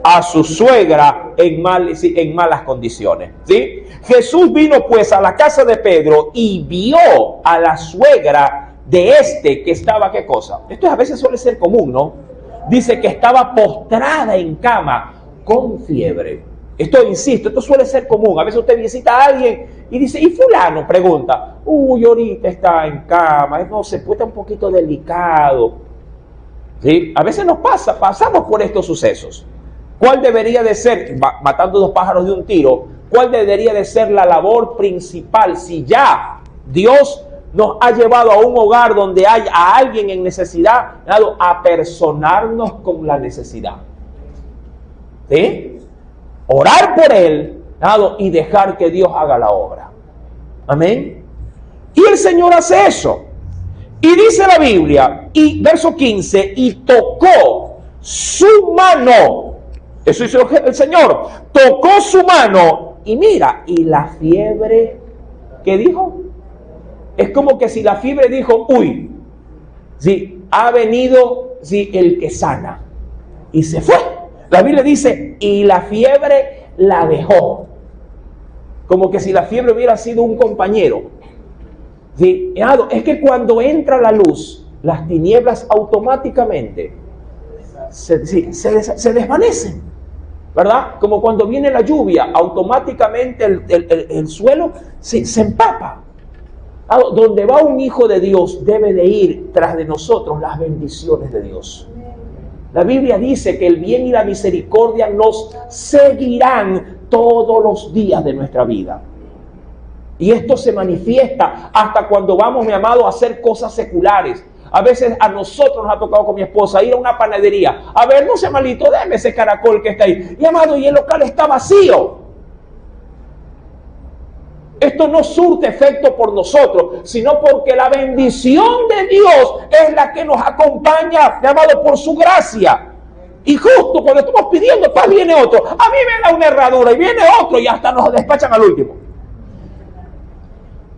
A su suegra en malas condiciones. ¿Sí? Jesús vino pues a la casa de Pedro y vio a la suegra de que estaba, ¿qué cosa? Esto a veces suele ser común, ¿no? Dice que estaba postrada en cama con fiebre. Esto, insisto, esto suele ser común. A veces usted visita a alguien y dice, ¿y fulano? Pregunta, ahorita está en cama, no sé, pues está un poquito delicado. ¿Sí? A veces nos pasamos por estos sucesos. ¿Cuál debería de ser, matando dos pájaros de un tiro, cuál debería de ser la labor principal si ya Dios nos ha llevado a un hogar donde hay a alguien en necesidad, a personarnos con la necesidad? ¿Sí? Orar por él, y dejar que Dios haga la obra. Amén. Y el Señor hace eso. Y dice la Biblia, y verso 15, y tocó su mano. Eso hizo el Señor. Tocó su mano. Y mira, y la fiebre, ¿qué dijo? Es como que si la fiebre dijo, sí, ha venido, sí, el que sana. Y se fue. La Biblia dice, y la fiebre la dejó. Como que si la fiebre hubiera sido un compañero. ¿Sí? Es que cuando entra la luz, las tinieblas automáticamente se desvanecen. ¿verdad? Como cuando viene la lluvia, automáticamente el suelo se empapa. Donde va un hijo de Dios, debe de ir tras de nosotros las bendiciones de Dios. La Biblia dice que el bien y la misericordia nos seguirán todos los días de nuestra vida. Y esto se manifiesta hasta cuando vamos, mi amado, a hacer cosas seculares. A veces a nosotros nos ha tocado con mi esposa ir a una panadería. A ver, no sea malito, déme ese caracol que está ahí. Y amado, y el local está vacío. Esto no surte efecto por nosotros, sino porque la bendición de Dios es la que nos acompaña, mi amado, por su gracia. Y justo cuando estamos pidiendo paz, viene otro. A mí me da una herradura y viene otro y hasta nos despachan al último.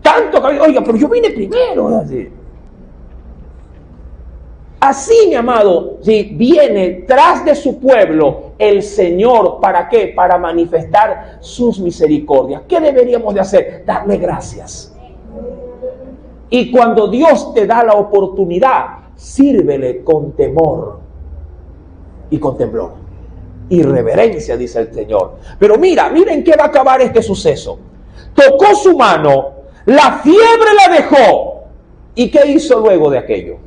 Tanto que, oiga, pero yo vine primero. Así, mi amado, ¿sí? Viene tras de su pueblo el Señor. ¿Para qué? Para manifestar sus misericordias. ¿Qué deberíamos de hacer? Darle gracias. Y cuando Dios te da la oportunidad, sírvele con temor y con temblor y reverencia, dice el Señor. Pero miren qué va a acabar este suceso. Tocó su mano, la fiebre la dejó. ¿Y qué hizo luego de aquello?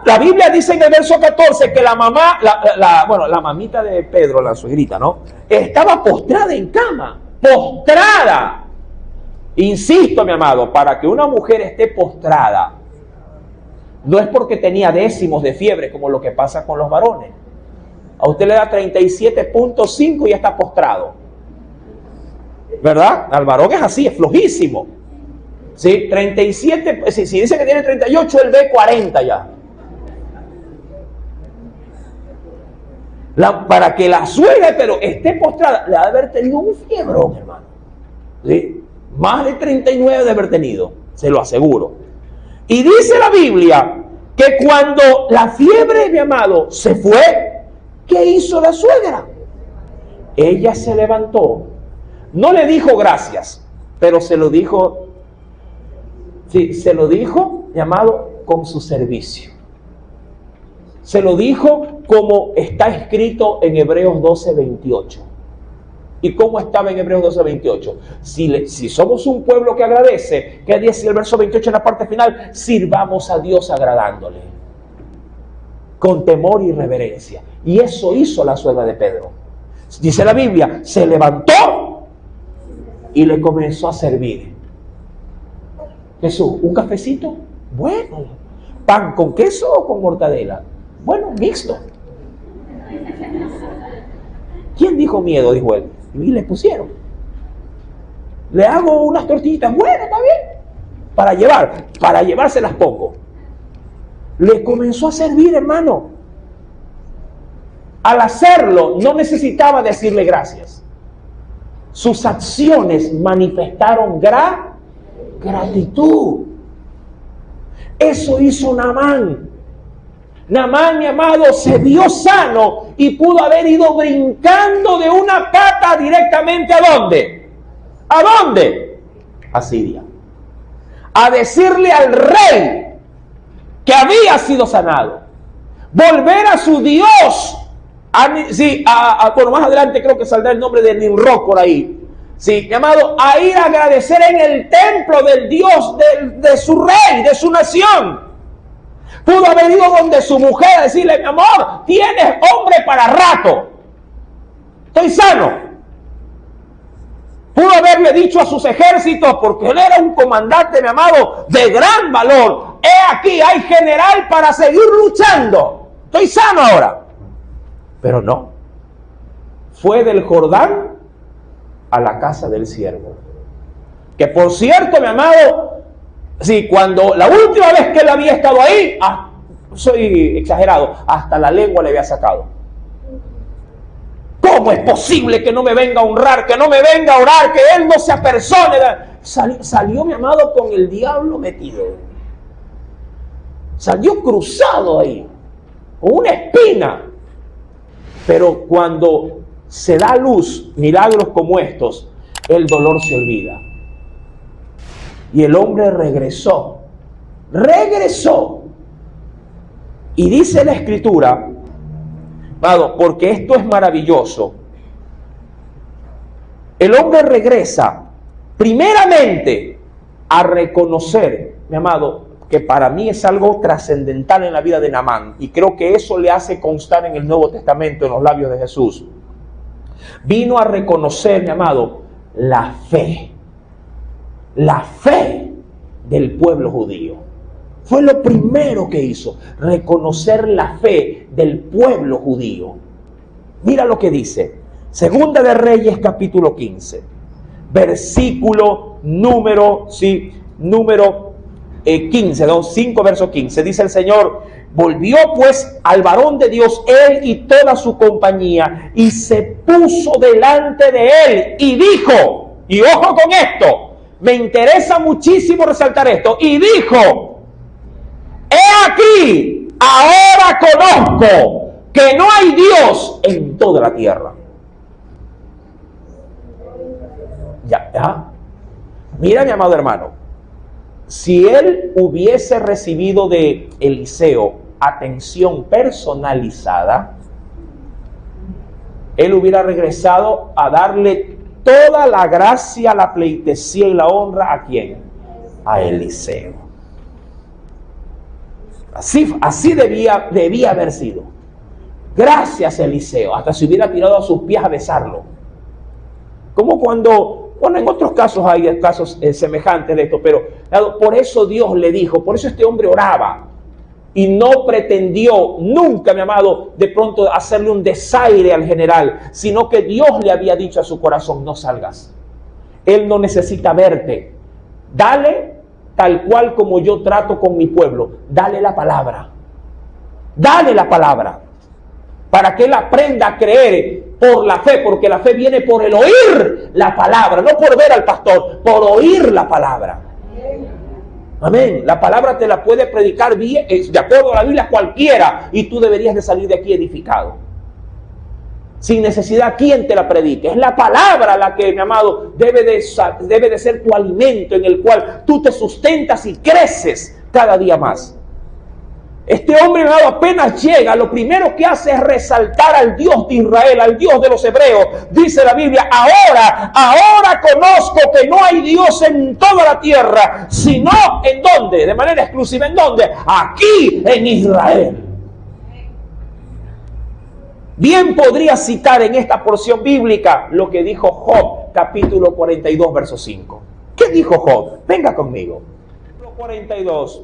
La Biblia dice en el verso 14 que la mamá, la mamita de Pedro, la suegrita, ¿no? Estaba postrada en cama, postrada. Insisto, mi amado, para que una mujer esté postrada, no es porque tenía décimos de fiebre, como lo que pasa con los varones. A usted le da 37.5 y ya está postrado. ¿Verdad? Al varón es así, es flojísimo. ¿Sí? 37, si dice que tiene 38, él ve 40 ya. Para que la suegra, pero esté postrada, le ha de haber tenido un fiebrón, hermano. ¿Sí? Más de 39 de haber tenido, se lo aseguro. Y dice la Biblia que cuando la fiebre, mi amado, se fue, ¿qué hizo la suegra? Ella se levantó. No le dijo gracias, pero se lo dijo. Sí, se lo dijo, mi amado, con su servicio. Se lo dijo como está escrito en Hebreos 12:28. ¿Y cómo estaba en Hebreos 12:28? Si somos un pueblo que agradece, ¿qué dice el verso 28 en la parte final? Sirvamos a Dios agradándole, con temor y reverencia. Y eso hizo la suegra de Pedro. Dice la Biblia, se levantó y le comenzó a servir. Jesús, ¿un cafecito? Bueno. ¿Pan con queso o con mortadela? Bueno, mixto. ¿Quién dijo miedo? Dijo él. Y le pusieron. Le hago unas tortillitas. Bueno, está bien. Para llevar se las pongo. Le comenzó a servir, hermano. Al hacerlo, no necesitaba decirle gracias. Sus acciones manifestaron gratitud. Eso hizo Naamán. Naamán, mi amado, se vio sano y pudo haber ido brincando de una pata directamente ¿a dónde? ¿A dónde? A Siria. A decirle al rey que había sido sanado. Volver a su Dios. Bueno, más adelante creo que saldrá el nombre de Nimrod por ahí. Sí, llamado a ir a agradecer en el templo del Dios de su rey, de su nación. Pudo haber ido donde su mujer a decirle, mi amor, tienes hombre para rato. Estoy sano. Pudo haberle dicho a sus ejércitos, porque él era un comandante, mi amado, de gran valor. He aquí, hay general para seguir luchando. Estoy sano ahora. Pero no. Fue del Jordán a la casa del siervo. Que por cierto, mi amado, sí, cuando la última vez que él había estado ahí, soy exagerado, hasta la lengua le había sacado. ¿Cómo es posible que no me venga a honrar, que no me venga a orar, que él no se apersone? Salió, mi amado, con el diablo metido. Salió cruzado ahí, con una espina. Pero cuando se da a luz milagros como estos, el dolor se olvida. Y el hombre regresó. Y dice la Escritura porque esto es maravilloso. El hombre regresa primeramente a reconocer, mi amado, que para mí es algo trascendental en la vida de Naamán, y creo que eso le hace constar en el Nuevo Testamento, en los labios de Jesús. Vino a reconocer, mi amado, la fe del pueblo judío. Fue lo primero que hizo, reconocer la fe del pueblo judío. Mira lo que dice, Segunda de Reyes capítulo 15, versículo número 15, 5 verso 15, dice el Señor: volvió pues al varón de Dios, él y toda su compañía, y se puso delante de él y dijo, y ojo con esto, me interesa muchísimo resaltar esto, y dijo: he aquí, ahora conozco que no hay Dios en toda la tierra. Ya. Mira, mi amado hermano, si él hubiese recibido de Eliseo atención personalizada, él hubiera regresado a darle toda la gracia, la pleitesía y la honra ¿a quién? A Eliseo. Así debía haber sido. Gracias, Eliseo. Hasta se hubiera tirado a sus pies a besarlo. Como cuando en otros casos hay casos semejantes de esto, pero por eso Dios le dijo, por eso este hombre oraba y no pretendió nunca, mi amado, de pronto hacerle un desaire al general, sino que Dios le había dicho a su corazón: no salgas, él no necesita verte, dale tal cual como yo trato con mi pueblo, dale la palabra, para que él aprenda a creer por la fe, porque la fe viene por el oír la palabra, no por ver al pastor, por oír la palabra. Amén. La palabra te la puede predicar bien, de acuerdo a la Biblia, cualquiera, y tú deberías de salir de aquí edificado. Sin necesidad, ¿quién te la predique? Es la palabra la que, mi amado, debe de ser tu alimento, en el cual tú te sustentas y creces cada día más. Este hombre, apenas llega, lo primero que hace es resaltar al Dios de Israel, al Dios de los hebreos. Dice la Biblia: ahora conozco que no hay Dios en toda la tierra, sino ¿en dónde? De manera exclusiva, ¿en dónde? Aquí en Israel. Bien podría citar en esta porción bíblica lo que dijo Job, capítulo 42, verso 5. ¿Qué dijo Job? Venga conmigo. 42.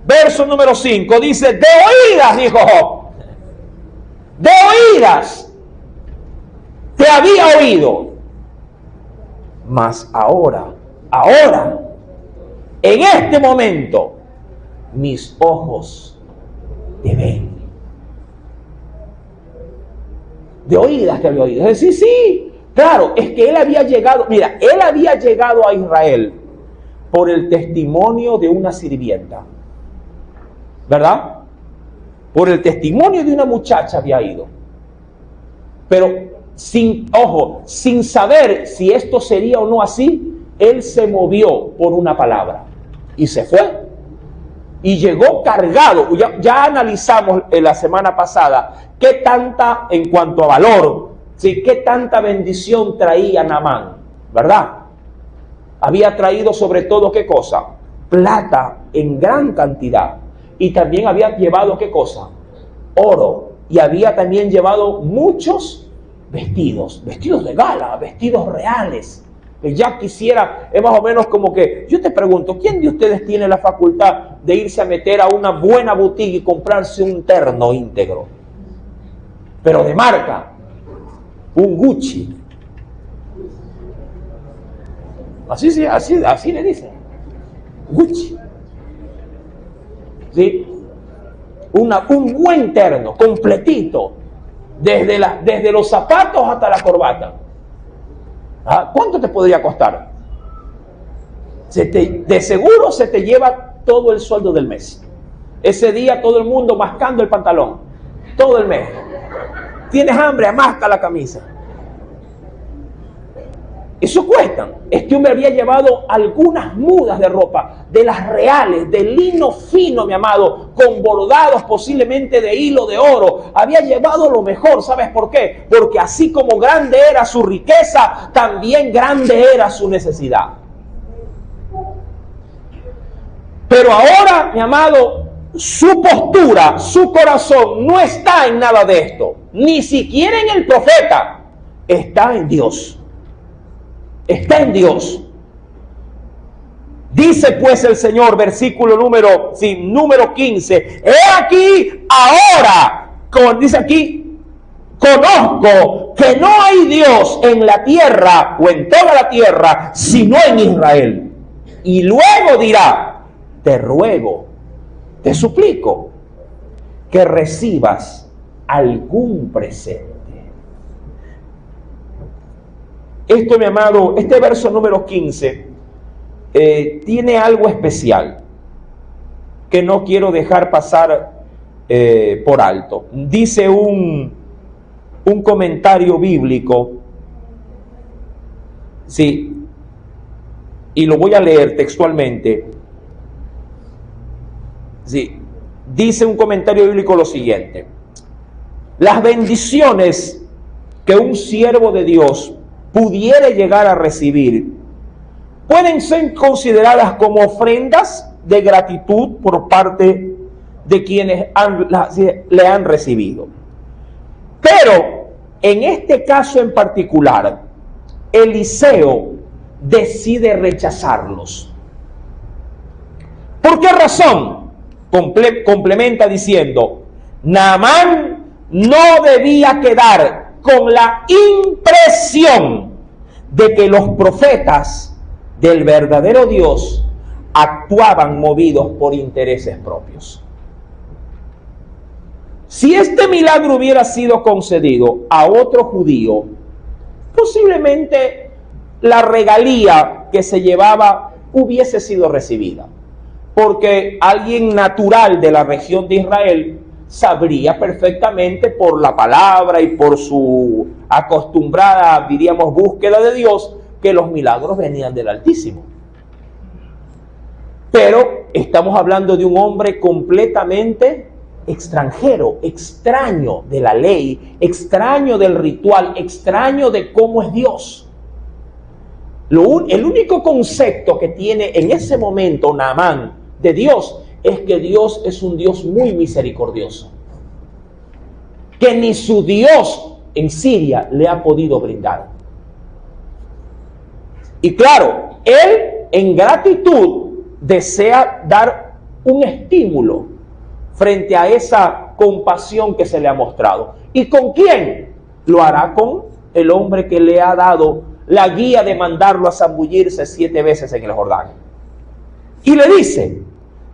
Verso número 5 dice: de oídas, dijo Job, de oídas te había oído, mas ahora, en este momento, mis ojos te ven. De oídas te había oído. Es decir, sí, claro, es que él había llegado a Israel por el testimonio de una sirvienta, ¿verdad? Por el testimonio de una muchacha había ido. Pero sin saber si esto sería o no así, él se movió por una palabra y se fue. Y llegó cargado. Ya analizamos la semana pasada qué tanta, en cuanto a valor, ¿sí?, qué tanta bendición traía Naamán, ¿verdad? Había traído sobre todo, ¿qué cosa? Plata en gran cantidad. Y también había llevado, ¿qué cosa? Oro. Y había también llevado muchos vestidos de gala, vestidos reales. Que ya quisiera, es más o menos como que, yo te pregunto, ¿quién de ustedes tiene la facultad de irse a meter a una buena boutique y comprarse un terno íntegro? Pero de marca, un Gucci. Así le dicen. Gucci. ¿Sí? Un buen terno, completito, desde los zapatos hasta la corbata. ¿Ah? ¿Cuánto te podría costar? De seguro se te lleva todo el sueldo del mes. Ese día todo el mundo mascando el pantalón, todo el mes. Tienes hambre, amasca la camisa. Eso cuestan. Este hombre había llevado algunas mudas de ropa, de las reales, de lino fino, mi amado, con bordados posiblemente de hilo de oro. Había llevado lo mejor. ¿Sabes por qué? Porque así como grande era su riqueza, también grande era su necesidad. Pero ahora, mi amado, su postura, su corazón no está en nada de esto. Ni siquiera en el profeta. Está en Dios. Está en Dios. Dice pues el Señor, versículo número 15. He aquí ahora, como dice aquí, conozco que no hay Dios en la tierra o en toda la tierra, sino en Israel. Y luego dirá, te ruego, te suplico, que recibas algún presente. Esto, mi amado, este verso número 15 tiene algo especial que no quiero dejar pasar por alto. Dice un comentario bíblico, sí, y lo voy a leer textualmente. Sí, dice un comentario bíblico lo siguiente: las bendiciones que un siervo de Dios pudiere llegar a recibir pueden ser consideradas como ofrendas de gratitud por parte de quienes le han recibido. Pero en este caso en particular, Eliseo decide rechazarlos. ¿Por qué razón? Complementa diciendo, Naamán no debía quedar con la impresión de que los profetas del verdadero Dios actuaban movidos por intereses propios. Si este milagro hubiera sido concedido a otro judío, posiblemente la regalía que se llevaba hubiese sido recibida, porque alguien natural de la región de Israel sabría perfectamente por la palabra y por su acostumbrada, diríamos, búsqueda de Dios, que los milagros venían del Altísimo. Pero estamos hablando de un hombre completamente extranjero, extraño de la ley, extraño del ritual, extraño de cómo es Dios. El único concepto que tiene en ese momento Naamán de Dios es que Dios es un Dios muy misericordioso, que ni su Dios en Siria le ha podido brindar. Y claro, él en gratitud desea dar un estímulo frente a esa compasión que se le ha mostrado. ¿Y con quién? Lo hará con el hombre que le ha dado la guía de mandarlo a zambullirse 7 veces en el Jordán. Y le dice,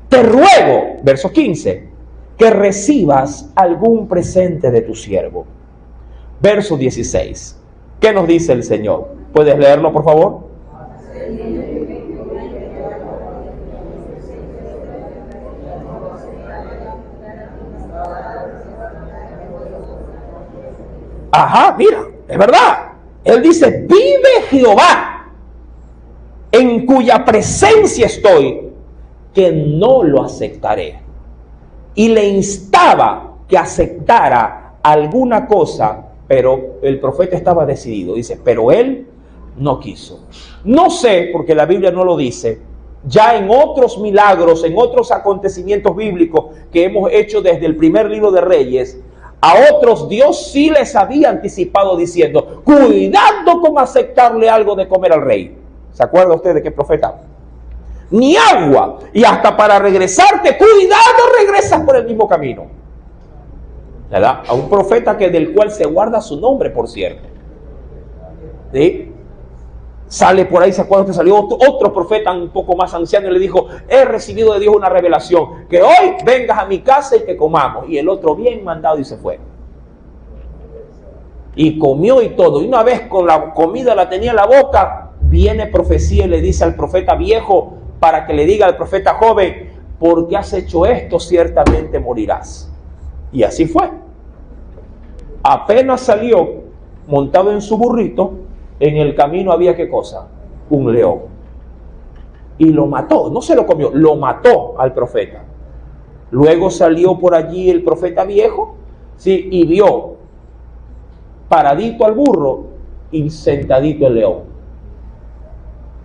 te ruego, verso 15, que recibas algún presente de tu siervo. Verso 16. ¿Qué nos dice el Señor? ¿Puedes leerlo, por favor? Ajá, mira, es verdad. Él dice, vive Jehová, en cuya presencia estoy, que no lo aceptaré. Y le instaba que aceptara alguna cosa, pero el profeta estaba decidido. Dice, pero él no quiso. No sé, porque la Biblia no lo dice, ya en otros milagros, en otros acontecimientos bíblicos que hemos hecho desde el primer libro de Reyes, a otros Dios sí les había anticipado diciendo, cuidado con aceptarle algo de comer al rey. ¿Se acuerda usted de qué profeta? Ni agua, y hasta para regresarte, cuidado, regresas por el mismo camino. ¿Verdad? A un profeta del cual se guarda su nombre, por cierto. ¿Sí? Sale por ahí, ¿se acuerdan que salió otro profeta un poco más anciano y le dijo, he recibido de Dios una revelación, que hoy vengas a mi casa y que comamos? Y el otro bien mandado y se fue. Y comió y todo. Y una vez con la comida la tenía en la boca, viene profecía y le dice al profeta viejo, para que le diga al profeta joven, porque has hecho esto, ciertamente morirás. Y así fue. Apenas salió montado en su burrito, En el camino había, ¿qué cosa? Un león. Y lo mató, no se lo comió, lo mató al profeta. Luego salió por allí el profeta viejo, ¿sí? Y vio paradito al burro y sentadito el león.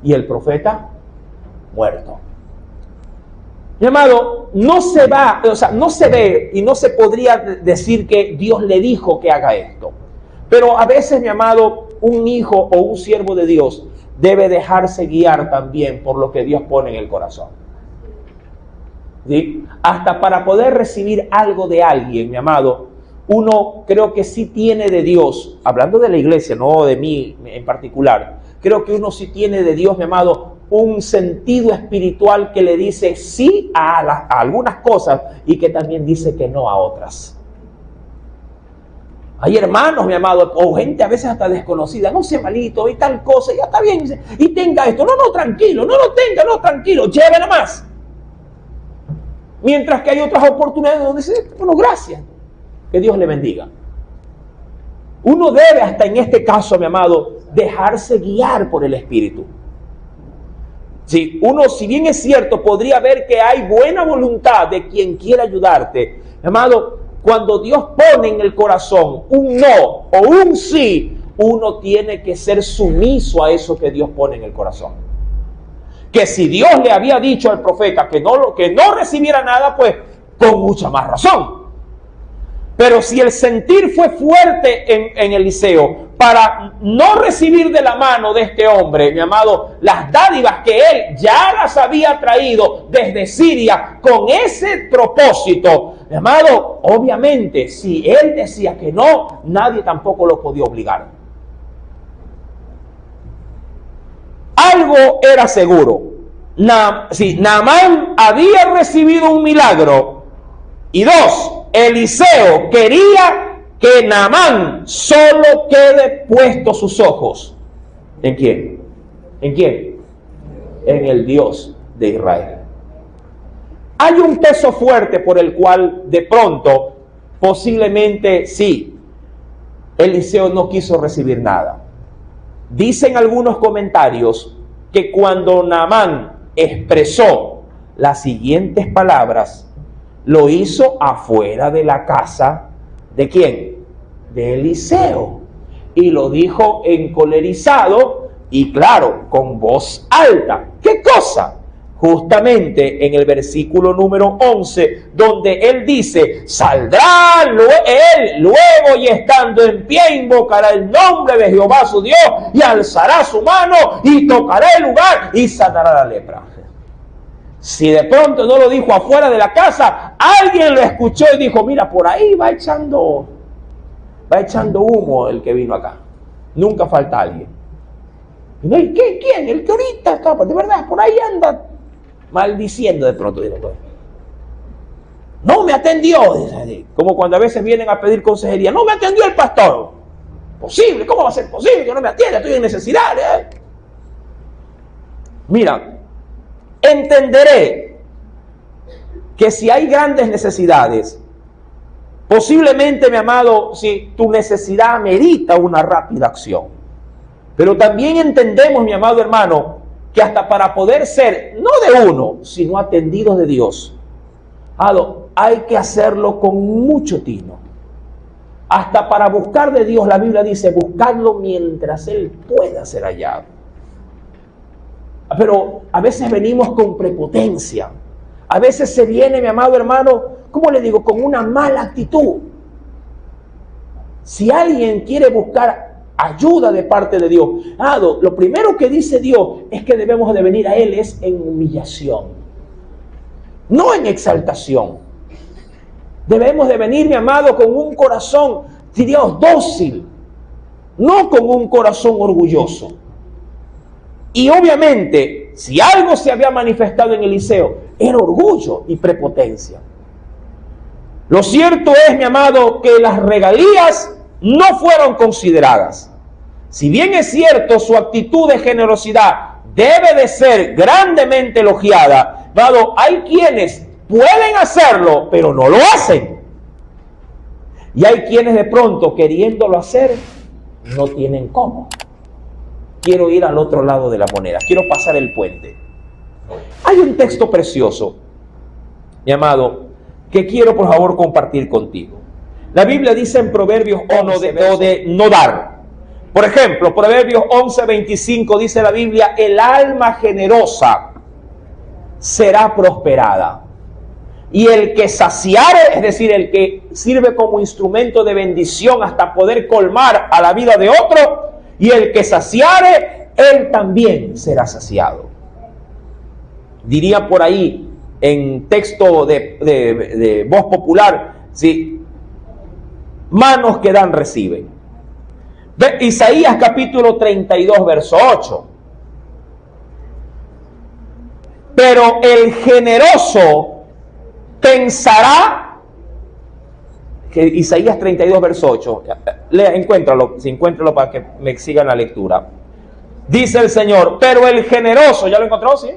Y el profeta muerto. Mi amado, no se ve y no se podría decir que Dios le dijo que haga esto. Pero a veces, mi amado, un hijo o un siervo de Dios debe dejarse guiar también por lo que Dios pone en el corazón. ¿Sí? Hasta para poder recibir algo de alguien, mi amado, uno creo que sí tiene de Dios, hablando de la iglesia, no de mí en particular, creo que uno sí tiene de Dios, mi amado, un sentido espiritual que le dice sí a algunas cosas y que también dice que no a otras. Hay hermanos, mi amado, o gente a veces hasta desconocida, no sea malito, y tal cosa, ya está bien, y tenga esto, no, tranquilo, no lo tenga, no, tranquilo, llévela más. Mientras que hay otras oportunidades donde dice, bueno, gracias, que Dios le bendiga. Uno debe hasta en este caso, mi amado, dejarse guiar por el Espíritu. Sí, uno, si bien es cierto, podría ver que hay buena voluntad de quien quiera ayudarte, mi amado, cuando Dios pone en el corazón un no o un sí, uno tiene que ser sumiso a eso que Dios pone en el corazón. Que si Dios le había dicho al profeta que no recibiera nada, pues con mucha más razón. Pero si el sentir fue fuerte en Eliseo para no recibir de la mano de este hombre, mi amado, las dádivas que él ya las había traído desde Siria con ese propósito, mi amado, obviamente, si él decía que no, nadie tampoco lo podía obligar. Algo era seguro. Naamán había recibido un milagro. Y dos, Eliseo quería que Naamán solo quede puesto sus ojos. ¿En quién? ¿En quién? En el Dios de Israel. Hay un peso fuerte por el cual de pronto, posiblemente sí, Eliseo no quiso recibir nada. Dicen algunos comentarios que cuando Naamán expresó las siguientes palabras, lo hizo afuera de la casa, ¿de quién? De Eliseo. Y lo dijo encolerizado y claro, con voz alta. ¿Qué cosa? Justamente en el versículo número 11, donde él dice, saldrá él luego y estando en pie invocará el nombre de Jehová su Dios y alzará su mano y tocará el lugar y sanará la lepra. Si de pronto no lo dijo afuera de la casa, alguien lo escuchó y dijo, mira, por ahí va echando humo el que vino acá. Nunca falta alguien. ¿Y quién? El que ahorita está, de verdad, por ahí anda maldiciendo de pronto. No me atendió, como cuando a veces vienen a pedir consejería, no me atendió el pastor. Posible, ¿cómo va a ser posible que no me atienda? Estoy en necesidad. Mira, entenderé que si hay grandes necesidades, posiblemente, mi amado, si tu necesidad amerita una rápida acción. Pero también entendemos, mi amado hermano, que hasta para poder ser, no de uno, sino atendidos de Dios, hay que hacerlo con mucho tino. Hasta para buscar de Dios, la Biblia dice, buscadlo mientras Él pueda ser hallado. Pero a veces venimos con prepotencia. A veces se viene, mi amado hermano, ¿cómo le digo? Con una mala actitud. Si alguien quiere buscar ayuda de parte de Dios, lo primero que dice Dios es que debemos de venir a Él es en humillación, no en exaltación. Debemos de venir, mi amado, con un corazón, Dios, dócil, no con un corazón orgulloso. Y obviamente, si algo se había manifestado en Eliseo, era orgullo y prepotencia. Lo cierto es, mi amado, que las regalías no fueron consideradas. Si bien es cierto, su actitud de generosidad debe de ser grandemente elogiada, dado hay quienes pueden hacerlo, pero no lo hacen. Y hay quienes de pronto, queriéndolo hacer, no tienen cómo. quiero ir al otro lado de la moneda, quiero pasar el puente. Hay un texto precioso, mi amado, que quiero por favor compartir contigo. La Biblia dice en Proverbios 11, de no dar. Por ejemplo, Proverbios 11:25 dice la Biblia, el alma generosa será prosperada. Y el que saciare, es decir, el que sirve como instrumento de bendición hasta poder colmar a la vida de otro, y el que saciare, él también será saciado. Diría por ahí, en texto de voz popular, ¿sí? Manos que dan, reciben. Isaías capítulo 32, verso 8. Pero el generoso pensará, que Isaías 32, verso 8, encuéntralo para que me sigan la lectura. Dice el Señor, pero el generoso, ¿ya lo encontró? ¿Sí?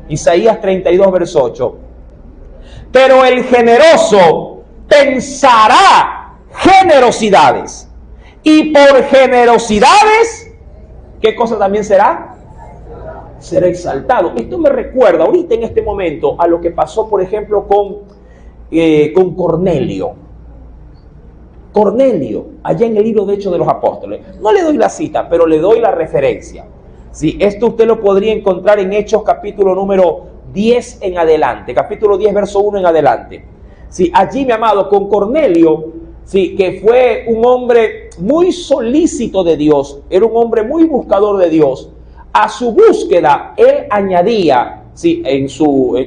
Isaías 32, verso 8. Pero el generoso pensará generosidades, y por generosidades, ¿qué cosa también será? Será exaltado. Esto me recuerda ahorita en este momento a lo que pasó, por ejemplo, con Cornelio. Cornelio, allá en el libro de Hechos de los Apóstoles. No le doy la cita, pero le doy la referencia. Sí, esto usted lo podría encontrar en Hechos capítulo número 10 en adelante, capítulo 10, verso 1 en adelante. Sí, allí, mi amado, con Cornelio, sí, que fue un hombre muy solícito de Dios, era un hombre muy buscador de Dios. A su búsqueda, él añadía, sí,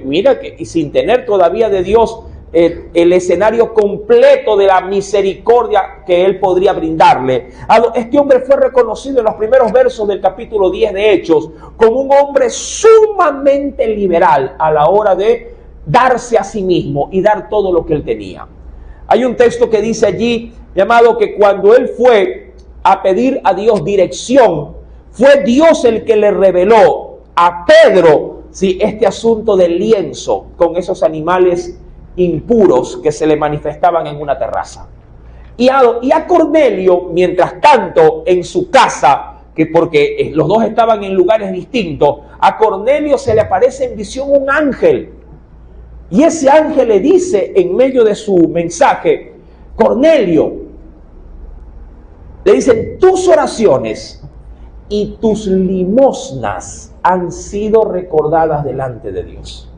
mira, que sin tener todavía de Dios el escenario completo de la misericordia que él podría brindarle. Este hombre fue reconocido en los primeros versos del capítulo 10 de Hechos como un hombre sumamente liberal a la hora de darse a sí mismo y dar todo lo que él tenía. Hay un texto que dice allí, llamado, que cuando él fue a pedir a Dios dirección, fue Dios el que le reveló a Pedro, sí, este asunto del lienzo con esos animales impuros que se le manifestaban en una terraza. Y a Cornelio, mientras tanto, en su casa, que porque los dos estaban en lugares distintos, a Cornelio se le aparece en visión un ángel. Y ese ángel le dice en medio de su mensaje, Cornelio, le dicen, tus oraciones y tus limosnas han sido recordadas delante de Dios.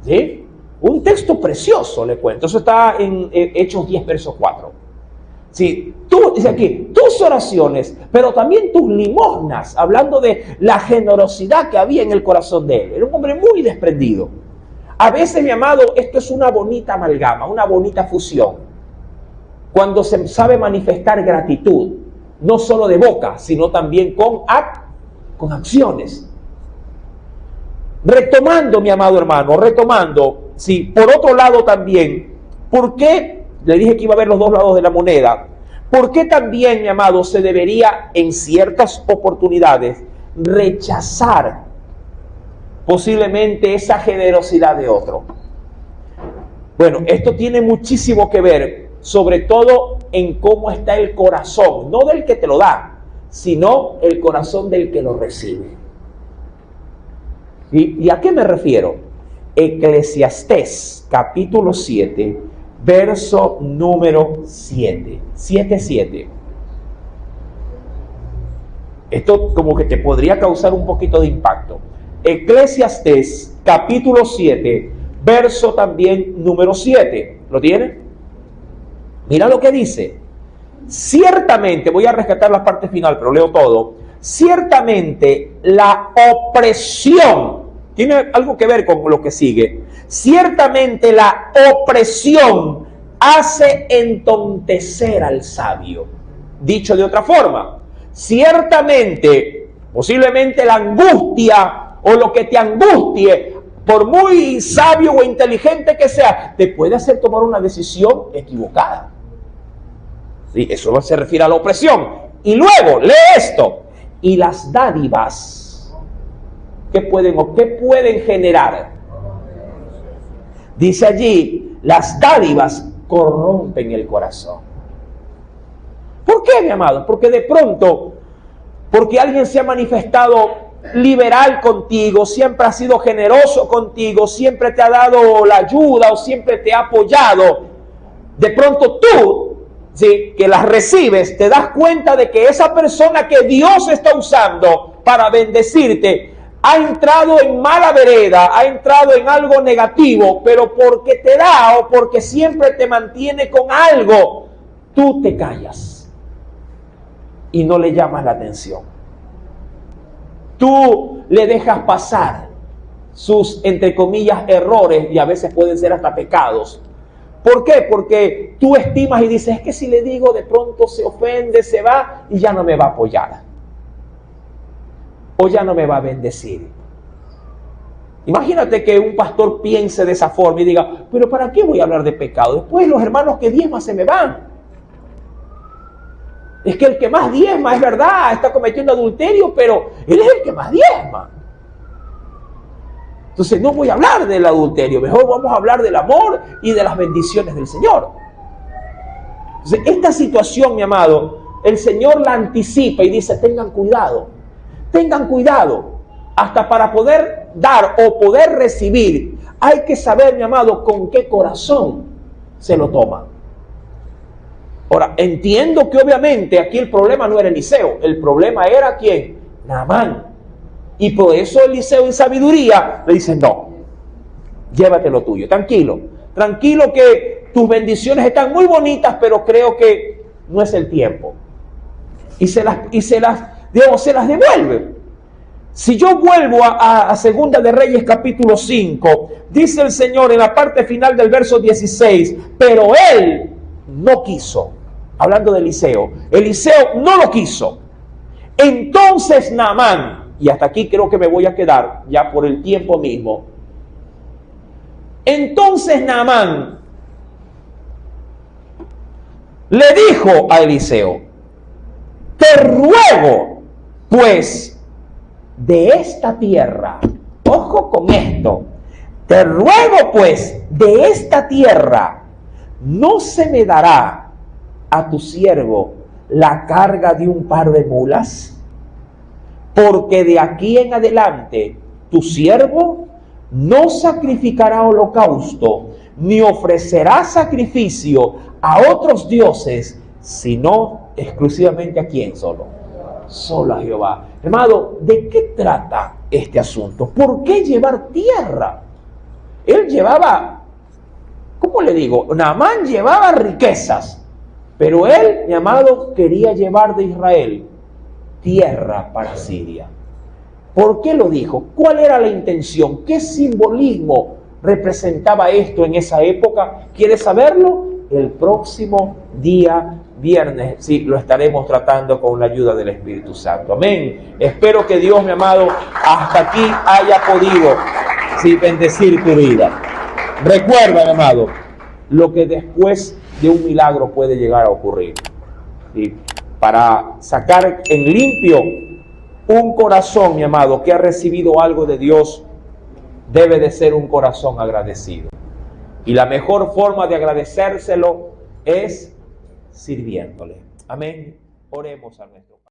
¿Sí? Un texto precioso, le cuento. Eso está en Hechos 10, verso 4. Sí, dice aquí, tus oraciones, pero también tus limosnas, hablando de la generosidad que había en el corazón de él. Era un hombre muy desprendido. A veces, mi amado, esto es una bonita amalgama, una bonita fusión. Cuando se sabe manifestar gratitud, no solo de boca, sino también con acciones. Retomando, mi amado hermano, sí, por otro lado también, ¿por qué? Le dije que iba a ver los dos lados de la moneda. ¿Por qué también, mi amado, se debería en ciertas oportunidades rechazar posiblemente esa generosidad de otro? Bueno, esto tiene muchísimo que ver, sobre todo en cómo está el corazón, no del que te lo da, sino el corazón del que lo recibe. ¿Y a qué me refiero? Eclesiastés, capítulo 7, verso número 7. 7:7. Esto como que te podría causar un poquito de impacto. Eclesiastés, capítulo 7, verso también número 7. ¿Lo tiene? Mira lo que dice. Ciertamente, voy a rescatar la parte final, pero leo todo. Ciertamente la opresión, tiene algo que ver con lo que sigue. Ciertamente la opresión hace entontecer al sabio. Dicho de otra forma, ciertamente, posiblemente la angustia o lo que te angustie, por muy sabio o inteligente que sea, te puede hacer tomar una decisión equivocada. ¿Sí? Eso se refiere a la opresión. Y luego, lee esto. Y las dádivas, ¿qué pueden generar? Dice allí, las dádivas corrompen el corazón. ¿Por qué, mi amado? Porque de pronto, porque alguien se ha manifestado liberal contigo, siempre ha sido generoso contigo, siempre te ha dado la ayuda o siempre te ha apoyado, de pronto tú, ¿sí?, que las recibes, te das cuenta de que esa persona que Dios está usando para bendecirte ha entrado en mala vereda, ha entrado en algo negativo, pero porque te da o porque siempre te mantiene con algo, tú te callas y no le llamas la atención. Tú le dejas pasar sus, entre comillas, errores, y a veces pueden ser hasta pecados. ¿Por qué? Porque tú estimas y dices, es que si le digo, de pronto se ofende, se va y ya no me va a apoyar. O ya no me va a bendecir. Imagínate que un pastor piense de esa forma y diga, pero ¿para qué voy a hablar de pecado? Después los hermanos que diezman se me van. Es que el que más diezma, es verdad, está cometiendo adulterio, pero él es el que más diezma. Entonces no voy a hablar del adulterio, mejor vamos a hablar del amor y de las bendiciones del Señor. Entonces esta situación, mi amado, el Señor la anticipa y dice, tengan cuidado, hasta para poder dar o poder recibir, hay que saber, mi amado, con qué corazón se lo toma. Ahora, entiendo que obviamente aquí el problema no era Eliseo, el problema era ¿quién? Naamán. Y por eso Eliseo en sabiduría le dice, no, llévate lo tuyo, tranquilo que tus bendiciones están muy bonitas, pero creo que no es el tiempo. Y se las devuelve. Si yo vuelvo a Segunda de Reyes capítulo 5, dice el Señor en la parte final del verso 16, pero él no quiso. Hablando de Eliseo no lo quiso. Entonces Naamán, y hasta aquí creo que me voy a quedar ya por el tiempo mismo. Entonces Naamán le dijo a Eliseo, te ruego pues de esta tierra, ojo con esto, te ruego pues de esta tierra, no se me dará a tu siervo la carga de un par de mulas, porque de aquí en adelante tu siervo no sacrificará holocausto, ni ofrecerá sacrificio a otros dioses, sino exclusivamente ¿a quién? Solo a Jehová. Hermano, ¿de qué trata este asunto? ¿Por qué llevar tierra? Él llevaba, ¿cómo le digo? Naamán llevaba riquezas, pero él, mi amado, quería llevar de Israel tierra para Siria. ¿Por qué lo dijo? ¿Cuál era la intención? ¿Qué simbolismo representaba esto en esa época? ¿Quieres saberlo? El próximo día viernes, sí, lo estaremos tratando con la ayuda del Espíritu Santo. Amén. Espero que Dios, mi amado, hasta aquí haya podido, sí, bendecir tu vida. Recuerda, mi amado, lo que después de un milagro puede llegar a ocurrir. ¿Sí? Para sacar en limpio un corazón, mi amado, que ha recibido algo de Dios, debe de ser un corazón agradecido. Y la mejor forma de agradecérselo es sirviéndole. Amén. Oremos a nuestro Padre.